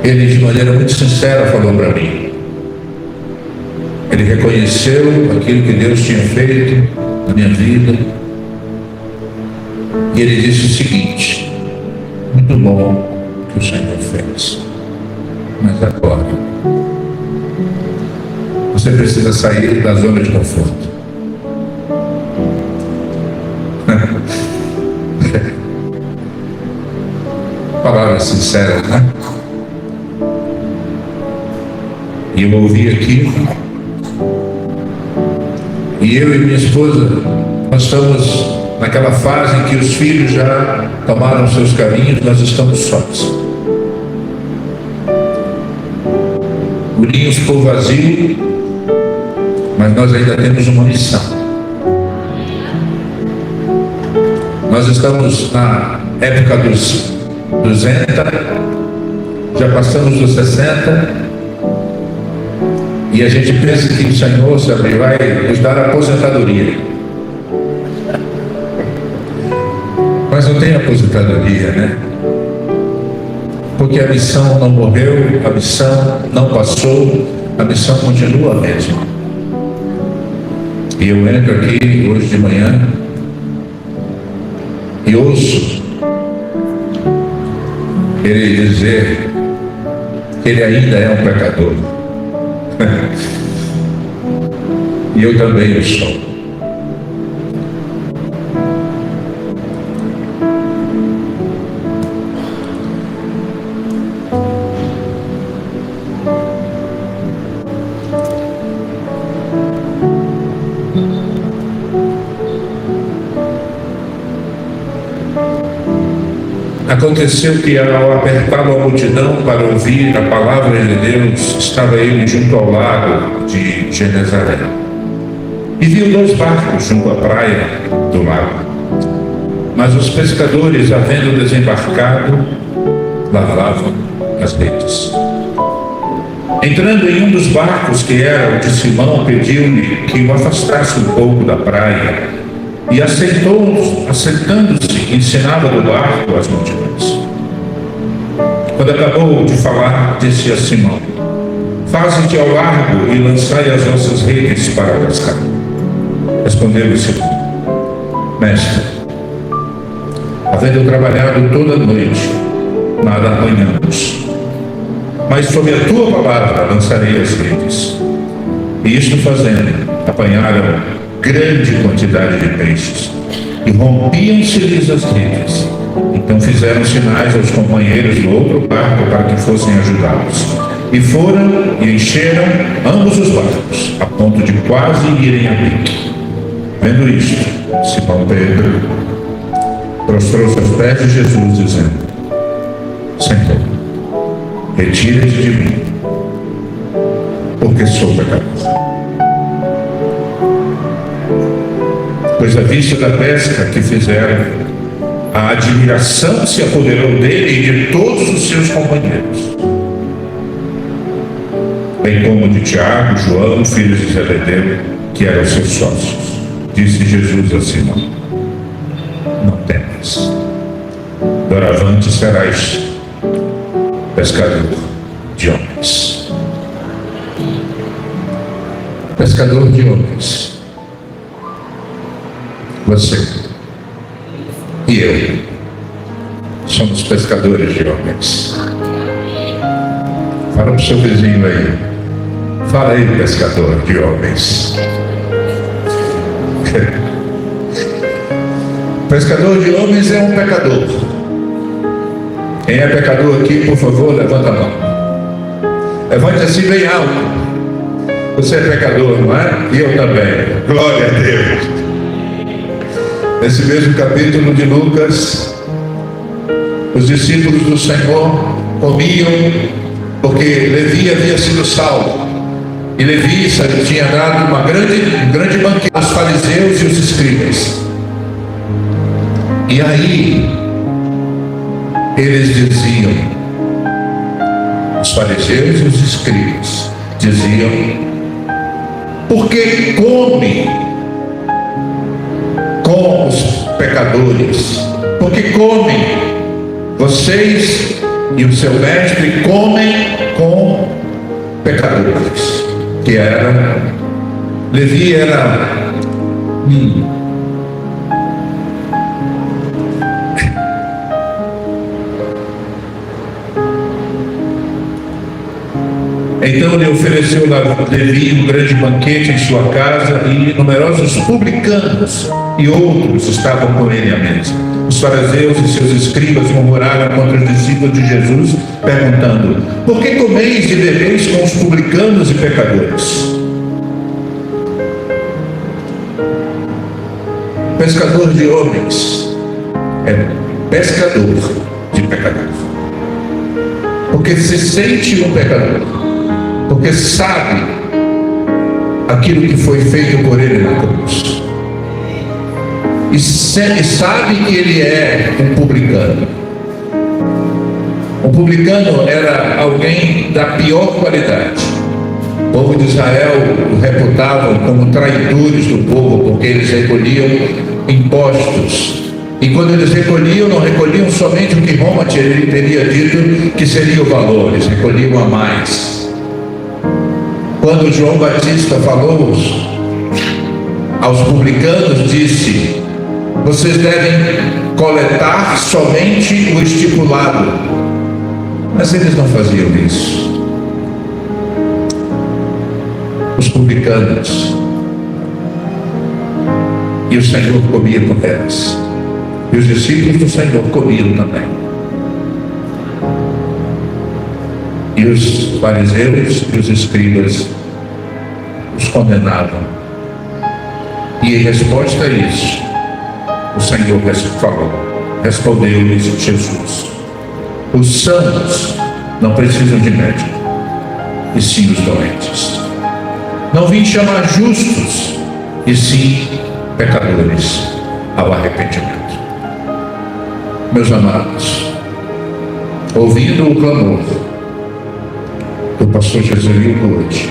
ele de maneira muito sincera falou para mim. Ele reconheceu aquilo que Deus tinha feito na minha vida. E ele disse o seguinte: muito bom que o Senhor fez, mas agora você precisa sair da zona de conforto. Palavras sinceras, né? E eu ouvi aquilo, e eu e minha esposa, nós estamos naquela fase em que os filhos já tomaram seus caminhos, nós estamos sós. O ninho ficou vazio, mas nós ainda temos uma missão. Nós estamos na época dos 200, já passamos dos 60, e a gente pensa que o Senhor, sabe, vai nos dar aposentadoria. Mas não tem aposentadoria, né? porque a missão não morreu, a missão não passou, a missão continua a mesma. E eu entro aqui hoje de manhã e ouço ele dizer que ele ainda é um pecador. E eu também o sou. Aconteceu que, ao apertá-lo a multidão para ouvir a palavra de Deus, estava ele junto ao lago de Genezaré. E viu 2 barcos junto à praia do lago. Mas os pescadores, havendo desembarcado, lavavam as redes. Entrando em um dos barcos, que era o de Simão, pediu-lhe que o afastasse um pouco da praia. E assentando-se, ensinava do barco as multidões. Quando acabou de falar, disse a Simão: faze-te ao largo e lançai as vossas redes para pescar. Respondeu-lhe Simão: mestre, havendo trabalhado toda a noite, nada apanhamos, mas sob a tua palavra lançarei as redes. E isto fazendo, apanharam grande quantidade de peixes, e rompiam-se-lhes as redes. Então fizeram sinais aos companheiros do outro barco para que fossem ajudá-los. E foram e encheram ambos os barcos, a ponto de quase irem a pique. Vendo isto, Simão Pedro prostrou-se aos pés de Jesus, dizendo: Senhor, retira-te de mim, porque sou pecador. Pois à vista da pesca que fizeram, a admiração se apoderou dele e de todos os seus companheiros, bem como de Tiago, João, filhos de Zebedeu, que eram seus sócios. Disse Jesus a Simão: não temas, doravante serás pescador de homens. Pescador de homens. Você e eu somos pescadores de homens. Fala para o seu vizinho aí. Fala aí, pescador de homens. Pescador de homens é um pecador. Quem é pecador aqui, por favor, levanta a mão. Levante assim bem alto. Você é pecador, não é? E eu também. Glória a Deus. Nesse mesmo capítulo de Lucas, os discípulos do Senhor comiam porque Levi havia sido salvo. E Levi tinha dado um grande banquete aos fariseus e os escribas. E aí, eles diziam, os fariseus e os escribas diziam: por que come com os pecadores? Porque comem, vocês e o seu mestre comem com pecadores. Que era, Levi era Então lhe ofereceu Levi um grande banquete em sua casa, e numerosos publicanos e outros estavam com ele à mesa. Os fariseus e seus escribas murmuraram contra os discípulos de Jesus, perguntando: por que comeis e bebeis com os publicanos e pecadores? Pescador de homens é pescador de pecadores, porque se sente um pecador, porque sabe aquilo que foi feito por ele na cruz, e sabe que ele é um publicano. Um publicano era alguém da pior qualidade. O povo de Israel o reputavam como traidores do povo, porque eles recolhiam impostos E quando eles recolhiam, não recolhiam somente o que Roma teria dito que seria o valor, eles recolhiam a mais. Quando João Batista falou aos publicanos, disse: vocês devem coletar somente o estipulado. Mas eles não faziam isso. Os publicanos. E o Senhor comia com eles. E os discípulos do Senhor comiam também. E os fariseus e os escribas os condenavam. E em resposta a isso, o Senhor respondeu-lhes Jesus: os sãos não precisam de médico, e sim os doentes. Não vim chamar justos, e sim pecadores ao arrependimento. Meus amados, ouvindo o clamor do pastor Jesuíno hoje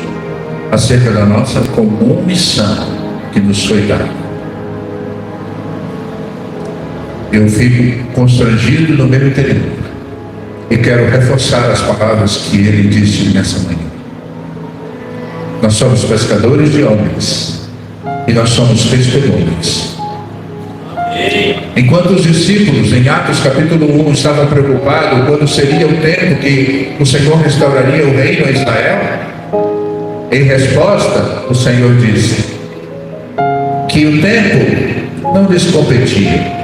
acerca da nossa comum missão que nos foi dada, eu fico constrangido no meu interior e quero reforçar as palavras que ele disse nessa manhã. Nós somos pescadores de homens e nós somos testemunhas. Enquanto os discípulos, em Atos capítulo 1, estavam preocupados quando seria o tempo que o Senhor restauraria o reino a Israel, em resposta, o Senhor disse que o tempo não lhes competia.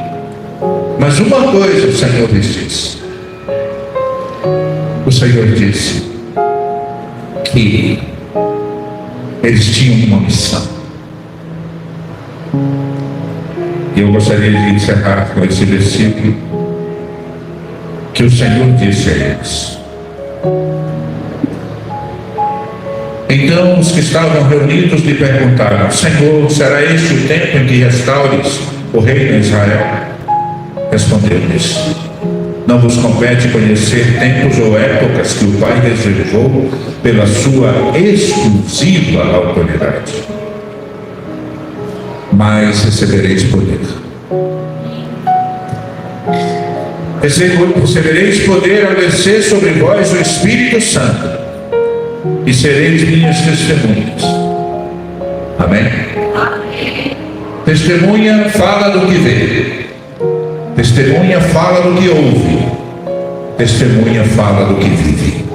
Mas uma coisa o Senhor lhes disse. O Senhor disse que eles tinham uma missão. E eu gostaria de encerrar com esse versículo que o Senhor disse a eles. Então os que estavam reunidos lhe perguntaram: Senhor, será este o tempo em que restaures o reino de Israel? Respondeu-lhes: não vos compete conhecer tempos ou épocas que o Pai reservou pela sua exclusiva autoridade, mas recebereis poder. Recebereis poder ao descer sobre vós o Espírito Santo, e sereis minhas testemunhas. Amém? Testemunha fala do que vê. Testemunha fala do que ouve. Testemunha fala do que vive.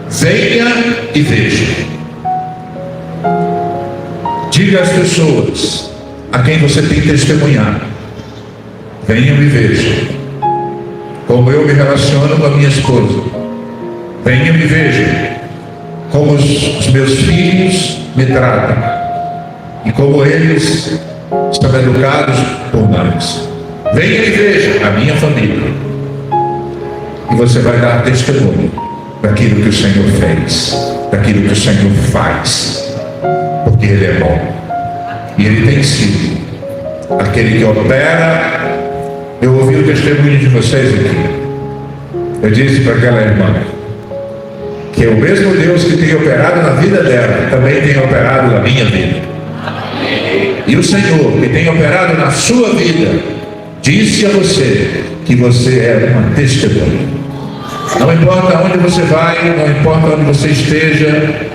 Venha e veja. Diga às pessoas a quem você tem testemunhado: venham e vejam como eu me relaciono com a minha esposa. Venham e vejam como os meus filhos me tratam e como eles são educados por nós. Venha e veja a minha família, e você vai dar testemunho daquilo que o Senhor fez, daquilo que o Senhor faz, porque Ele é bom e Ele tem sido aquele que opera. Eu ouvi o testemunho de vocês aqui. Eu disse para aquela irmã que o mesmo Deus que tem operado na vida dela também tem operado na minha vida. E o Senhor que tem operado na sua vida disse a você que você é uma testemunha. Não importa onde você vai, não importa onde você esteja,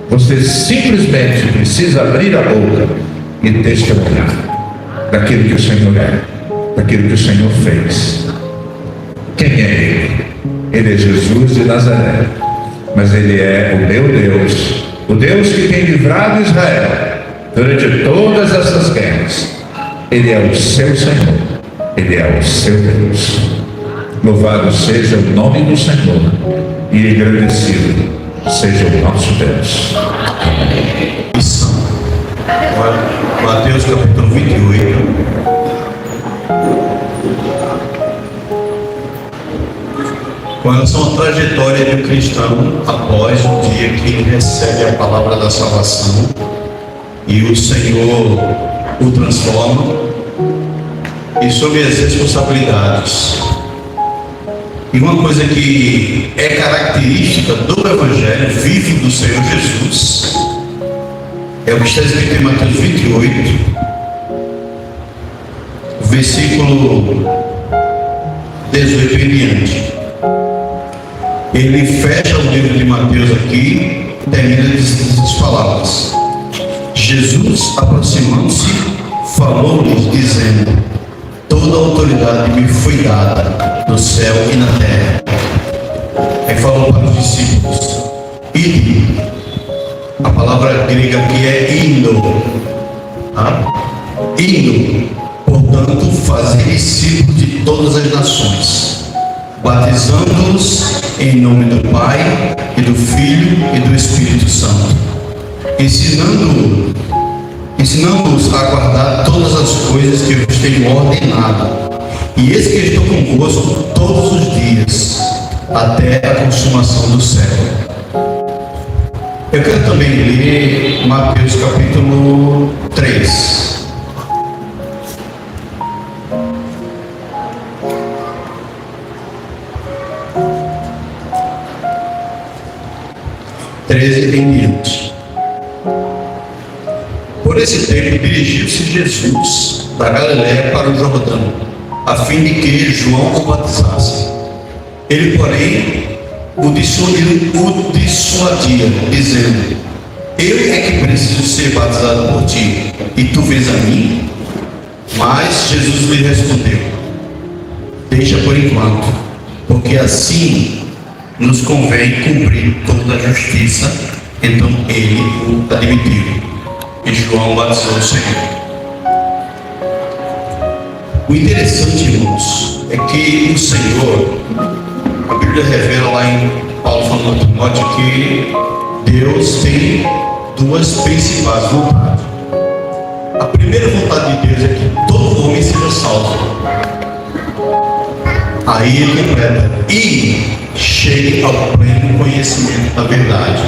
você simplesmente precisa abrir a boca e testemunhar daquilo que o Senhor é, daquilo que o Senhor fez. Quem é Ele? Ele é Jesus de Nazaré, mas Ele é o meu Deus, o Deus que tem livrado Israel durante todas essas guerras. Ele é o seu Senhor, Ele é o seu Deus. Louvado seja o nome do Senhor e engrandecido seja o nosso Deus. Mateus capítulo 28. Com relação à trajetória do cristão após o dia que ele recebe a palavra da salvação e o Senhor o transforma, e sobre as responsabilidades. E uma coisa que é característica do Evangelho vivo do Senhor Jesus é o que está escrito em Mateus 28, versículo 18 em diante. Ele fecha o livro de Mateus aqui, termina essas palavras. Jesus, aproximando-se, falou-lhes, dizendo: toda a autoridade me foi dada no céu e na terra. Aí falou para os discípulos: ide. A palavra grega aqui é indo. Indo, portanto, fazer discípulos de todas as nações, batizando-os em nome do Pai e do Filho e do Espírito Santo, ensinando-os a guardar todas as coisas que eu vos tenho ordenado. E eis que estou convosco todos os dias, até a consumação do século. Eu quero também ler Mateus capítulo 3. Em diante. Por esse tempo dirigiu-se Jesus da Galiléia para o Jordão, a fim de que João o batizasse. Ele, porém, o dissuadia, dizendo: eu é que preciso ser batizado por ti, e tu vês a mim? Mas Jesus lhe respondeu: deixa por enquanto, porque assim nos convém cumprir toda a justiça. Então ele o admitiu, e João batizou o Senhor. O interessante, irmãos, é que o Senhor, a Bíblia revela lá em Paulo falando a Timóteo que Deus tem duas principais vontades. A primeira vontade de Deus é que todo homem seja salvo. Aí ele completa: e chegue ao pleno conhecimento da verdade.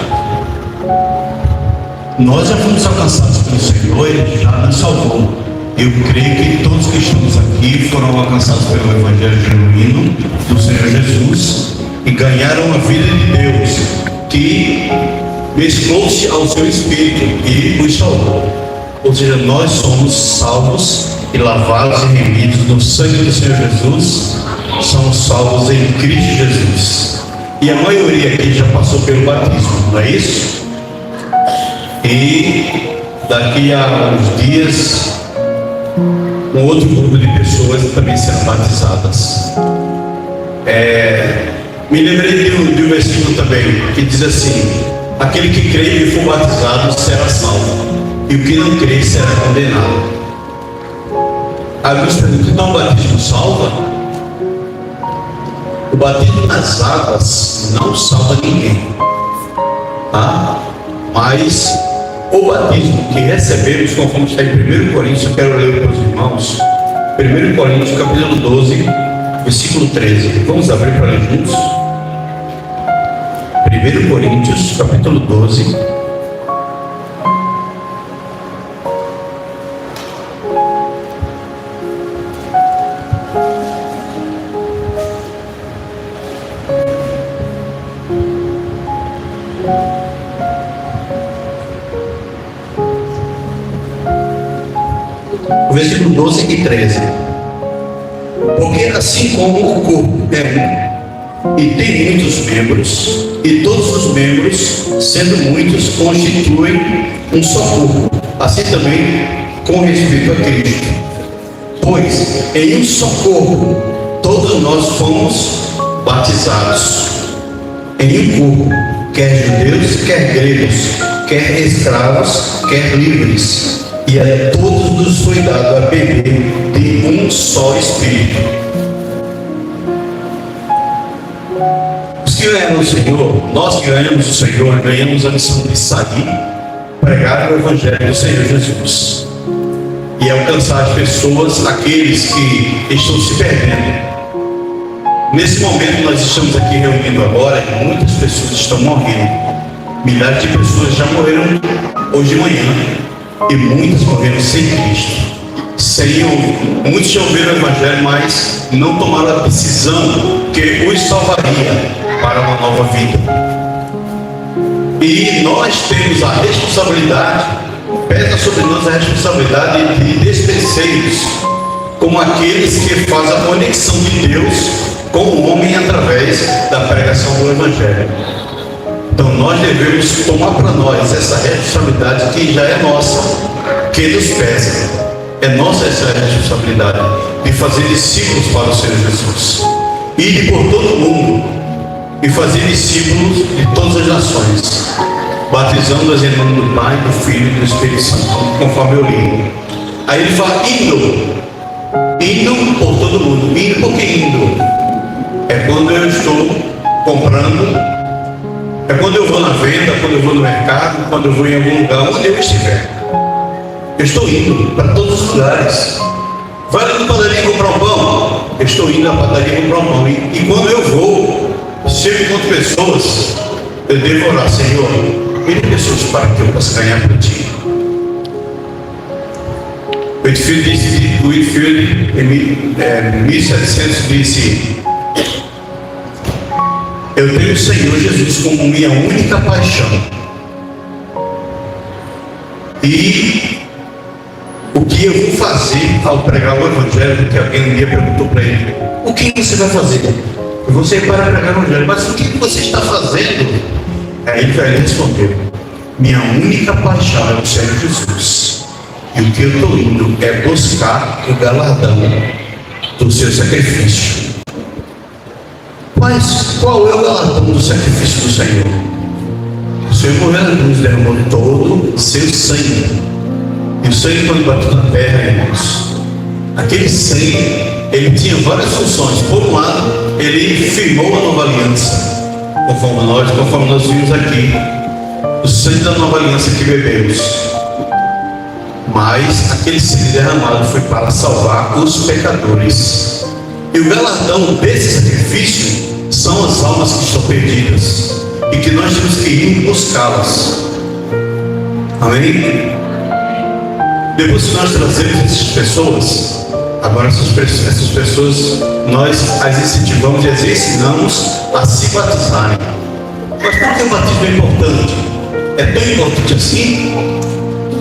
Nós já fomos alcançados pelo Senhor, Ele já nos salvou. Eu creio que todos que estamos aqui foram alcançados pelo Evangelho genuíno do Senhor Jesus e ganharam a vida de Deus, que mesclou-se ao seu Espírito e os salvou. Ou seja, nós somos salvos e lavados e remidos no sangue do Senhor Jesus. Somos salvos em Cristo Jesus. E a maioria aqui já passou pelo batismo, não é isso? E daqui a uns dias, um outro grupo de pessoas também serão batizadas. Me lembrei de um versículo também que diz assim: aquele que crê e for batizado será salvo, e o que não crê será condenado. Alguns perguntam: então o batismo salva? O batismo nas águas não salva ninguém, tá? Mas o batismo que recebemos, conforme está em 1 Coríntios, eu quero ler para os irmãos, 1 Coríntios capítulo 12, versículo 13. Vamos abrir para ler juntos? 1 Coríntios capítulo 12, versículo 12 e 13. Porque assim como o corpo é um e tem muitos membros, e todos os membros, sendo muitos, constituem um só corpo, assim também com respeito a Cristo. Pois em um só corpo todos nós fomos batizados, em um corpo, quer judeus, quer gregos, quer escravos, quer livres, e a todos nos foi dado a beber de um só Espírito. Os que ganhamos o Senhor, nós que ganhamos o Senhor, ganhamos a missão de sair, pregar o Evangelho do Senhor Jesus e alcançar as pessoas, aqueles que estão se perdendo. Nesse momento nós estamos aqui reunindo agora e muitas pessoas estão morrendo. Milhares de pessoas já morreram hoje de manhã. E muitas morreram sem Cristo, muitos já ouviram o Evangelho, mas não tomaram a decisão que os salvaria para uma nova vida. E nós temos a responsabilidade, pesa sobre nós a responsabilidade de despenseiros como aqueles que fazem a conexão de Deus com o homem através da pregação do Evangelho. Então nós devemos tomar para nós essa responsabilidade que já é nossa, que nos pesa. É nossa essa responsabilidade de fazer discípulos para o Senhor Jesus. Ir por todo o mundo e fazer discípulos de todas as nações, batizando-as em nome do Pai, do Filho e do Espírito Santo, conforme eu li. Aí ele fala indo por todo mundo. Indo, por que indo? É quando eu estou comprando, é quando eu vou na venda, quando eu vou no mercado, quando eu vou em algum lugar, onde eu estiver. Eu estou indo para todos os lugares. Vai na padaria comprar um pão? Eu estou indo na padaria comprar um pão. E quando eu vou, se eu encontro pessoas, eu devo orar: Senhor, me dê pessoas para que eu possa ganhar para ti. O Whitefield, em 1700, disse: eu tenho o Senhor Jesus como minha única paixão. E o que eu vou fazer ao pregar o Evangelho? Porque alguém um dia perguntou para ele: o que você vai fazer? Eu vou sair para pregar o Evangelho. Mas o que você está fazendo? Aí ele respondeu: minha única paixão é o Senhor Jesus. E o que eu estou indo é buscar o galardão do seu sacrifício. Mas qual é o galardão do sacrifício do Senhor? O Senhor morreu na cruz, derramou todo o seu sangue. E o sangue, quando bateu na terra, irmãos, aquele sangue, ele tinha várias funções. Por um lado, ele firmou a nova aliança, conforme nós vimos aqui, o sangue da nova aliança que bebemos. Mas aquele sangue derramado foi para salvar os pecadores. E o galardão desse sacrifício são as almas que estão perdidas e que nós temos que ir buscá-las. Amém? Depois que nós trazemos essas pessoas, agora essas pessoas nós as incentivamos e as ensinamos a se batizarem. Mas por que o batismo é importante? É tão importante assim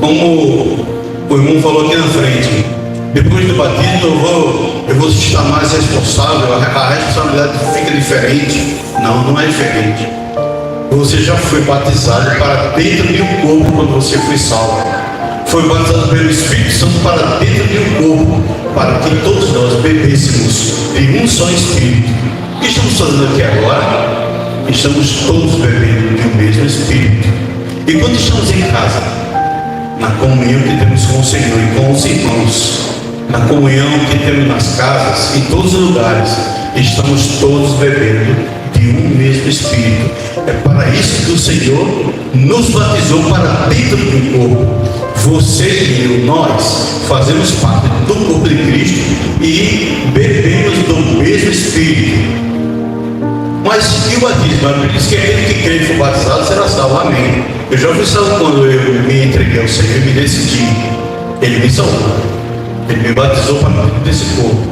como o irmão falou aqui na frente. Depois do batismo eu vou estar mais responsável, a responsabilidade fica diferente. Não é diferente. Você já foi batizado para dentro de um corpo quando você foi salvo. Foi batizado pelo Espírito Santo para dentro de um corpo, para que todos nós bebêssemos de um só Espírito. O que estamos fazendo aqui agora? Estamos todos bebendo de um mesmo Espírito. E quando estamos em casa, na comunhão que temos com o Senhor e com os irmãos, na comunhão que temos nas casas, em todos os lugares, estamos todos bebendo de um mesmo Espírito. É para isso que o Senhor nos batizou para dentro do corpo. Você e eu, nós fazemos parte do corpo de Cristo e bebemos do mesmo Espírito. Mas e o batismo? Diz que aquele que crê e for batizado será salvo. Amém. Eu já fui salvo quando eu me entreguei ao Senhor e me decidi. Ele me salvou. Ele me batizou para dentro desse corpo.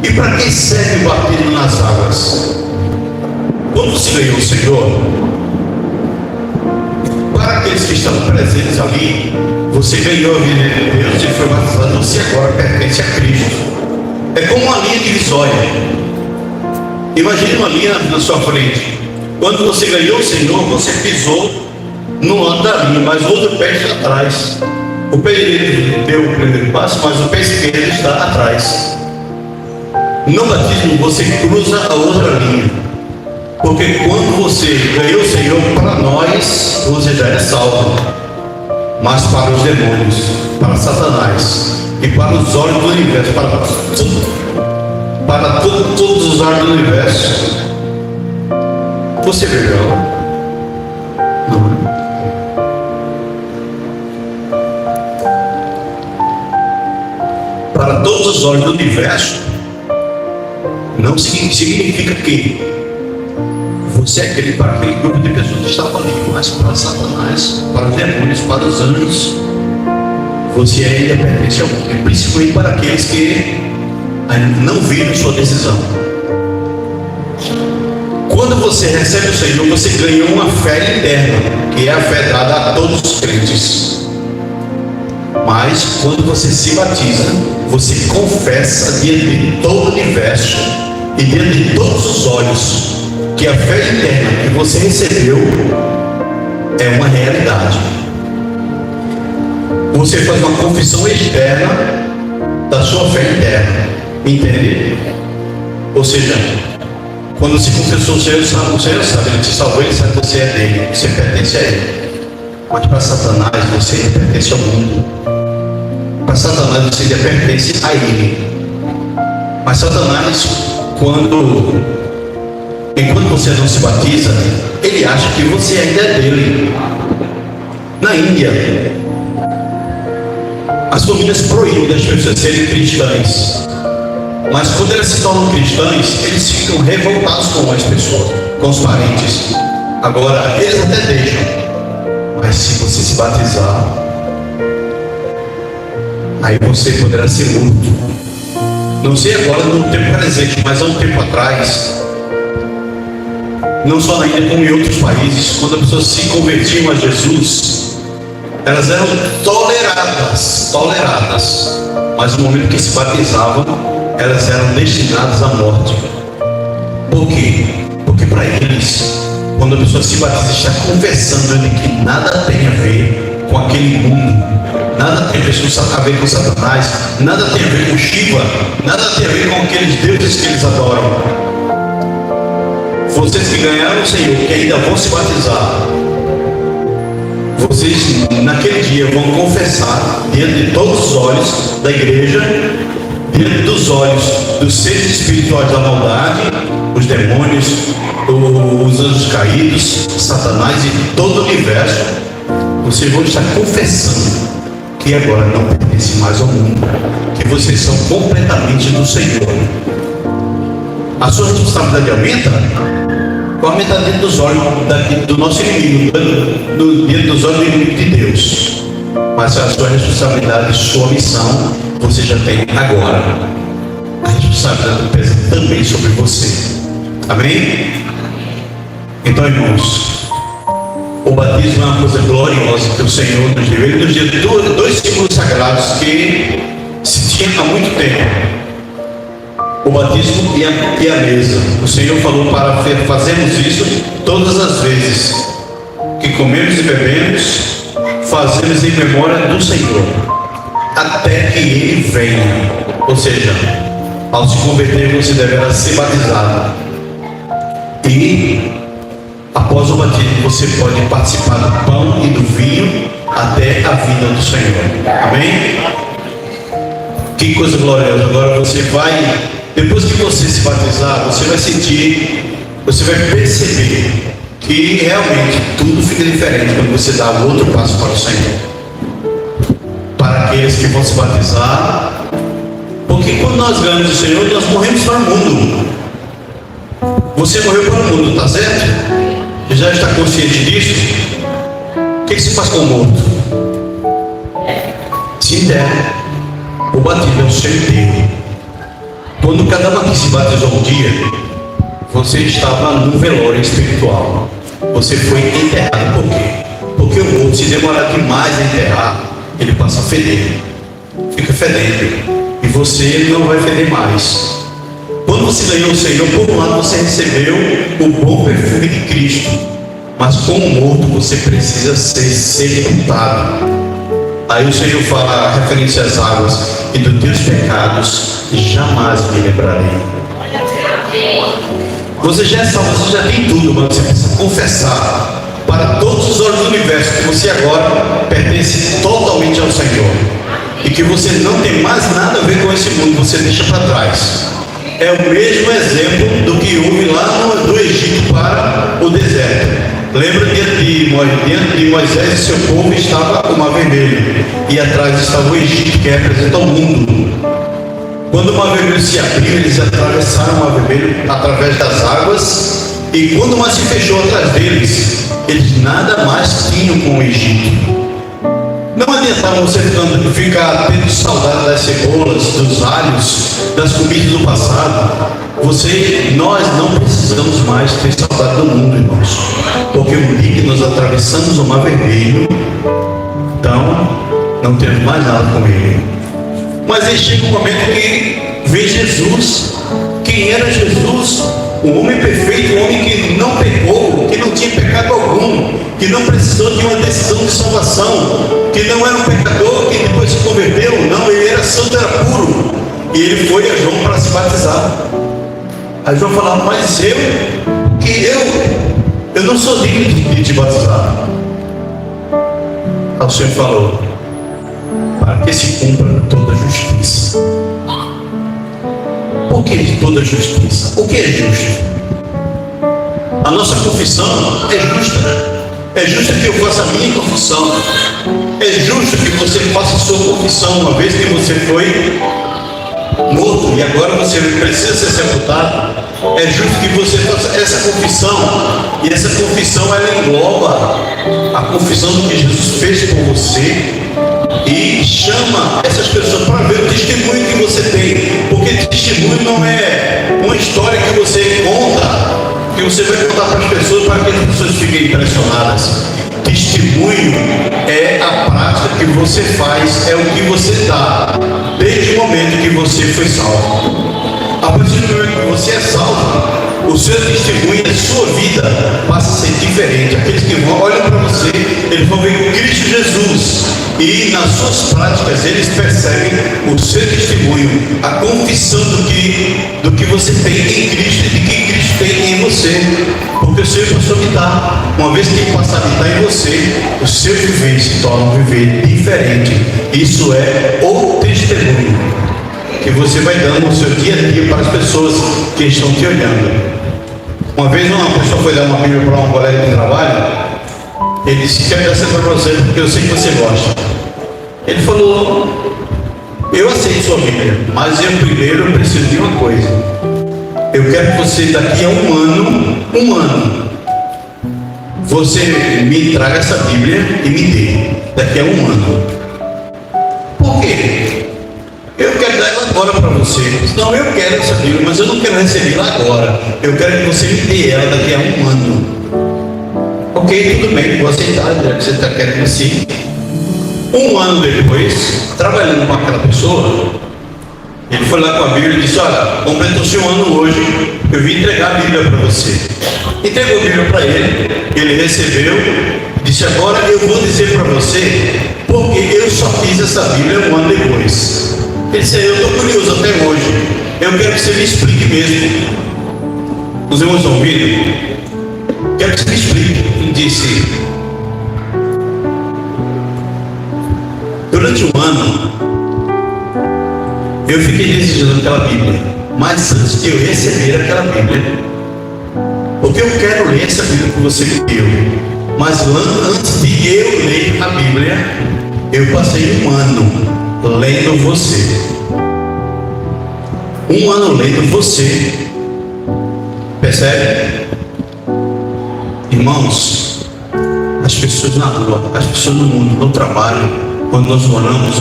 E para que serve o batismo nas águas? Quando você ganhou o Senhor, para aqueles que estavam presentes ali, você ganhou a vida de Deus e foi batizado. Você agora pertence a Cristo. É como uma linha divisória. Imagine uma linha na sua frente. Quando você ganhou o Senhor, você pisou no lado da linha, mas o outro pé está atrás. O pé direito deu o primeiro passo, mas o pé esquerdo está atrás. No batismo você cruza a outra linha. Porque quando você ganhou o Senhor, para nós, você já é salvo. Mas para os demônios, para Satanás e para os olhos do universo, para todos os olhos do universo, você bebeu? Não. Para todos os olhos do universo, não significa que você é aquele para aquele grupo de pessoas que estavam ali, mas para Satanás, para os demônios, para os anjos, você ainda pertence ao mundo, principalmente para aqueles que ainda não viram sua decisão. Quando você recebe o Senhor, você ganhou uma fé interna, que é a fé dada a todos os crentes. Mas quando você se batiza, você confessa diante de todo o universo e diante de todos os olhos que a fé interna que você recebeu é uma realidade. Você faz uma confissão externa da sua fé interna, entende? Ou seja, quando você confessou o Senhor sabe, Ele te salvou, Ele sabe que você é dele, você pertence a Ele. Mas para Satanás você ainda pertence ao mundo. Para Satanás você ainda pertence a Ele. Mas Satanás, enquanto você não se batiza, ele acha que você ainda é dele. Na Índia, as famílias proíbem das pessoas serem cristãs. Mas quando elas se tornam cristãs, eles ficam revoltados com as pessoas, com os parentes. Agora, eles até deixam. Mas se você se batizar, aí você poderá ser morto. Não sei agora no tempo presente, mas há um tempo atrás, não só na Índia como em outros países, quando as pessoas se convertiam a Jesus, elas eram toleradas, mas no momento que se batizavam, elas eram destinadas à morte. Por quê? Porque para eles, quando a pessoa se batiza, está confessando de que nada tem a ver com aquele mundo, nada tem a ver com Satanás, nada tem a ver com Shiva, nada tem a ver com aqueles deuses que eles adoram. Vocês que ganharam o Senhor, que ainda vão se batizar, vocês naquele dia vão confessar diante de todos os olhos da igreja, diante dos olhos dos seres espirituais da maldade, os demônios, os anjos caídos, Satanás e todo o universo. Vocês vão estar confessando que agora não pertencem mais ao mundo, que vocês são completamente do Senhor. A sua responsabilidade aumenta dentro dos olhos do nosso inimigo, dentro dos olhos do inimigo de Deus. Mas a sua responsabilidade, sua missão, você já tem agora. A responsabilidade pesa também sobre você. Amém? Então, irmãos, o batismo é uma coisa gloriosa que o Senhor nos deu. Ele nos deu dois símbolos sagrados que se tinha há muito tempo: o batismo e a mesa. O Senhor falou para fazermos isso todas as vezes que comemos e bebemos, fazemos em memória do Senhor, até que Ele venha. Ou seja, ao se converter, você deverá ser batizado. E após o batismo, você pode participar do pão e do vinho até a vinda do Senhor. Amém? Que coisa gloriosa. Agora você vai, depois que você se batizar, você vai sentir, você vai perceber que realmente tudo fica diferente quando você dá o outro passo para o Senhor. Para aqueles que vão se batizar, porque quando nós ganhamos o Senhor, nós morremos para o mundo. Você morreu para o mundo, está certo? Já está consciente disso? O que se faz com o morto? Se enterra. O batismo é o seu enterro. Quando cada um aqui se batizou um dia, você estava num velório espiritual. Você foi enterrado. Por quê? Porque o morto, se demorar demais a enterrar, ele passa a feder. Fica fedendo. E você não vai feder mais. Quando você ganhou o Senhor, por um lado você recebeu o bom perfume de Cristo. Mas como morto, você precisa ser sepultado. Aí o Senhor fala, referência às águas: e dos teus pecados jamais me lembrarei. Você já é salvo, você já tem tudo, mas você precisa confessar para todos os olhos do universo que você agora pertence totalmente ao Senhor. E que você não tem mais nada a ver com esse mundo, você deixa para trás. É o mesmo exemplo do que houve lá do Egito para o deserto. Lembra, diante de Moisés e seu povo estava o Mar Vermelho, e atrás estava o Egito, que representa o mundo. Quando o Mar Vermelho se abriu, eles atravessaram o Mar Vermelho através das águas, e quando o mar se fechou atrás deles, eles nada mais tinham com o Egito. Não adiantava você ficar tendo saudade das cebolas, dos alhos, das comidas do passado. Nós não precisamos mais ter saudade do mundo, irmãos. Porque o dia que nós atravessamos o Mar Vermelho, então não temos mais nada com ele. Mas aí chega um momento que vem Jesus. Quem era Jesus? Um homem perfeito, um homem que não pecou, que não tinha pecado algum, que não precisou de uma decisão de salvação, que não era um pecador, que depois se converteu. Não, ele era santo, era puro. E ele foi a João para se batizar. Aí João falava: mas eu não sou digno de te batizar. Aí o Senhor falou: para que se cumpra toda a justiça. Por que toda a justiça? O que é justo? A nossa confissão é justa. É justo que eu faça a minha confissão. É justo que você faça a sua confissão, uma vez que você foi morto e agora você precisa ser sepultado. É justo que você faça essa confissão. E essa confissão, ela engloba a confissão do que Jesus fez por você e chama essas pessoas para ver o testemunho que você tem. Porque testemunho não é uma história que você conta, que você vai contar para as pessoas para que as pessoas fiquem impressionadas. Testemunho é a prática que você faz, é o que você dá desde o momento que você foi salvo. A partir do momento que você é salvo, o seu testemunho, a sua vida passa a ser diferente. Aqueles que olham para você, eles vão ver Cristo Jesus, e nas suas práticas eles percebem o seu testemunho, a confissão do que você tem em Cristo e de que Cristo tem em você. Porque o Senhor passou a habitar. Uma vez que ele passa a habitar em você, o seu viver se torna um viver diferente. Isso é o testemunho que você vai dando no seu dia a dia para as pessoas que estão te olhando. Uma vez uma pessoa foi dar uma Bíblia para um colega de trabalho. Ele disse: quero dar essa para você porque eu sei que você gosta. Ele falou: eu aceito sua Bíblia, mas eu primeiro preciso de uma coisa. Eu quero que você daqui a um ano, você me traga essa Bíblia e me dê. Daqui a um ano. Por quê? Eu quero dar ela agora para você. Não, eu quero essa Bíblia, mas eu não quero recebê-la agora. Eu quero que você me dê ela daqui a um ano. Ok, tudo bem, vou aceitar, já que você está querendo assim. Um ano depois, trabalhando com aquela pessoa, ele foi lá com a Bíblia e disse: olha, completou-se um ano hoje, eu vim entregar a Bíblia para você. Entregou a Bíblia para ele recebeu, disse: agora eu vou dizer para você, porque eu só fiz essa Bíblia um ano depois. Ele disse: eu estou curioso até hoje, eu quero que você me explique mesmo. Os irmãos estão ouvindo? Quero que você me explique. Ele disse: durante um ano eu fiquei desejando aquela Bíblia, mas antes de eu receber aquela Bíblia, porque eu quero ler essa Bíblia que você me deu, mas antes de eu ler a Bíblia, eu passei um ano lendo você. Um ano lendo você. Percebe? Irmãos, as pessoas na rua, as pessoas no mundo, no trabalho, quando nós moramos,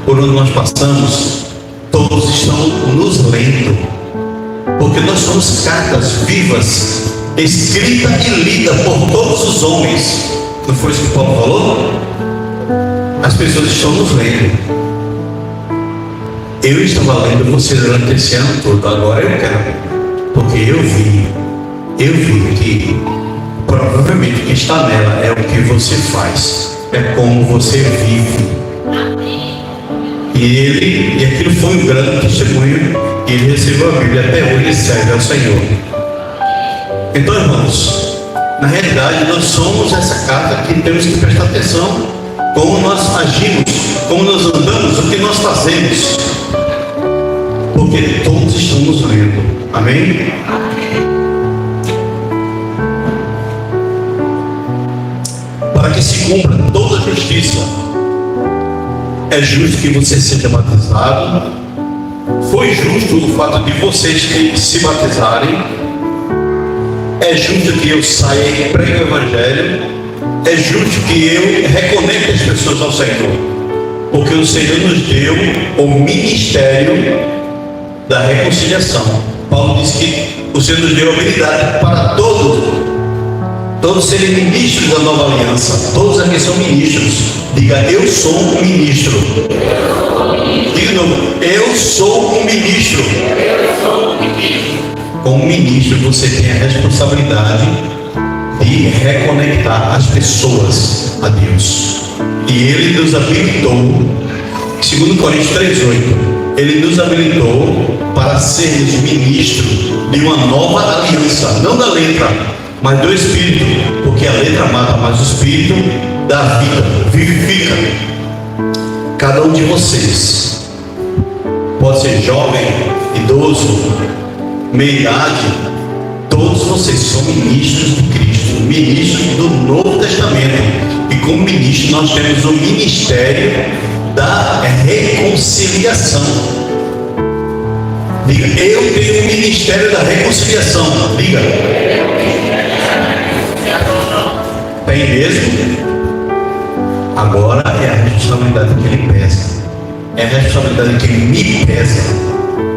por onde nós passamos, todos estão nos lendo, porque nós somos cartas vivas, escrita e lida por todos os homens. Não foi isso que Paulo falou? As pessoas estão nos lendo. Eu estava lendo você durante esse ano todo, agora eu quero, porque eu vi que provavelmente o que está nela é o que você faz, é como você vive. E aquilo foi um grande testemunho, e ele recebeu a Bíblia, até hoje ele serve ao Senhor. Então, irmãos, na realidade nós somos essa carta que temos que prestar atenção, como nós agimos, como nós andamos, o que nós fazemos, porque todos estão nos lendo. Amém? Para que se cumpra toda a justiça, é justo que você seja batizado. Foi justo o fato de vocês que se batizarem. É justo que eu saia e pregue o Evangelho. É justo que eu reconecte as pessoas ao Senhor, porque o Senhor nos deu o ministério da reconciliação. Paulo diz que o Senhor nos deu habilidade para todos serem ministros da nova aliança. Todos aqui são ministros. Diga, eu sou um ministro. Diga de novo, eu sou um ministro. Como ministro, você tem a responsabilidade de reconectar as pessoas a Deus. E Ele nos habilitou, segundo Coríntios 3:8, Ele nos habilitou para sermos ministros de uma nova aliança, não da letra, mas do Espírito, porque a letra mata, mas o Espírito dá vida, vivifica. Cada um de vocês, pode ser jovem, idoso, meia-idade, todos vocês são ministros de Cristo, ministros do Novo Testamento. E como ministro nós temos o ministério da reconciliação. Diga, eu tenho o ministério da reconciliação. Diga, tem mesmo? Agora é a responsabilidade que Ele pesa, é a responsabilidade que Ele me pesa.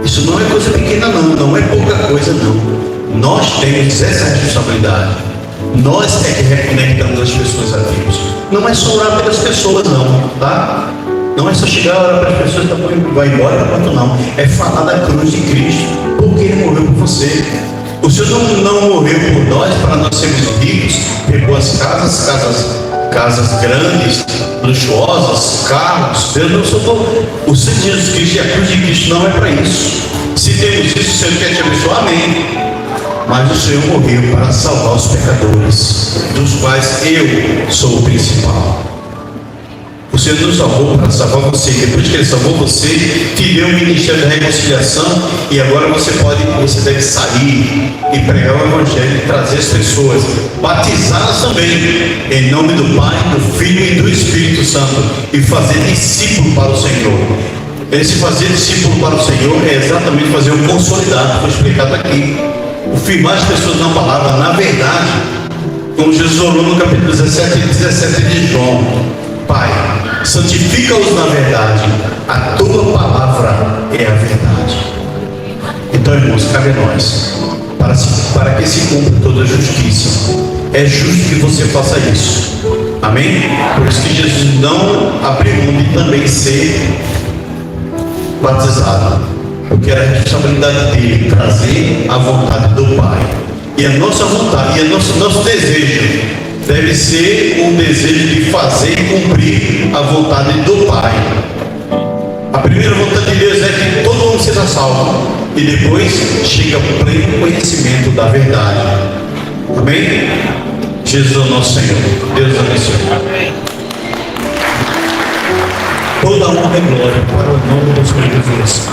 Isso não é coisa pequena não, não é pouca coisa não. Nós temos essa responsabilidade. Nós é que reconectamos as pessoas a Deus. Não é só orar pelas pessoas não, tá? Não é só chegar a orar para as pessoas e vai embora, pronto, não. É falar da cruz de Cristo, porque Ele morreu por você. O Senhor não morreu por nós para nós sermos ricos, ter boas casas grandes, luxuosas, carros. Deus não socorreu. O Senhor Jesus Cristo e a cruz de Cristo não é para isso. Se temos isso, o Senhor quer te abençoar, amém. Mas o Senhor morreu para salvar os pecadores, dos quais eu sou o principal. O Senhor nos salvou para salvar você. Depois que Ele salvou você, te deu o ministério da reconciliação. E agora você deve sair e pregar o Evangelho e trazer as pessoas, batizá-las também, em nome do Pai, do Filho e do Espírito Santo, e fazer discípulo para o Senhor. Esse fazer discípulo para o Senhor é exatamente fazer o consolidado, foi explicado aqui. O firmar as pessoas na palavra, na verdade, como Jesus orou no capítulo 17 de João: Pai, santifica-os na verdade, a tua palavra é a verdade. Então, irmãos, cabe a nós, para que se cumpra toda a justiça, é justo que você faça isso, amém? Por isso que Jesus não abriu mão de também ser batizado, porque era a responsabilidade dele trazer a vontade do Pai. E a nossa vontade, e nosso desejo deve ser um desejo de fazer e cumprir a vontade do Pai. A primeira vontade de Deus é que todo mundo seja salvo, e depois chega ao pleno conhecimento da verdade. Amém? Jesus é o nosso Senhor. Deus abençoe. Toda honra e glória para o nome do Senhor Jesus.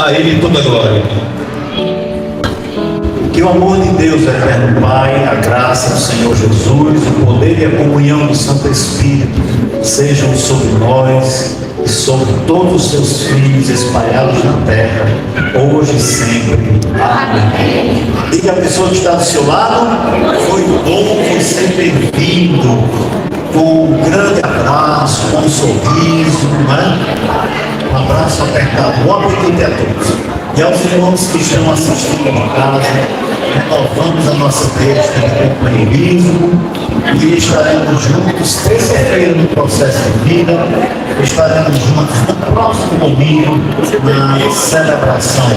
A Ele toda a glória. Que o amor de Deus, eterno Pai, a graça do Senhor Jesus, o poder e a comunhão do Santo Espírito sejam sobre nós e sobre todos os seus filhos espalhados na terra, hoje e sempre. Amém. Diga a pessoa que está do seu lado: foi bom você ter vindo. Com um grande abraço, com um sorriso, né? Um abraço apertado. Bom apetite a todos. E aos irmãos que estão assistindo em casa, renovamos a nossa bênção de companheirismo e estaremos juntos terça-feira no processo de vida. Estaremos juntos no próximo domingo na celebração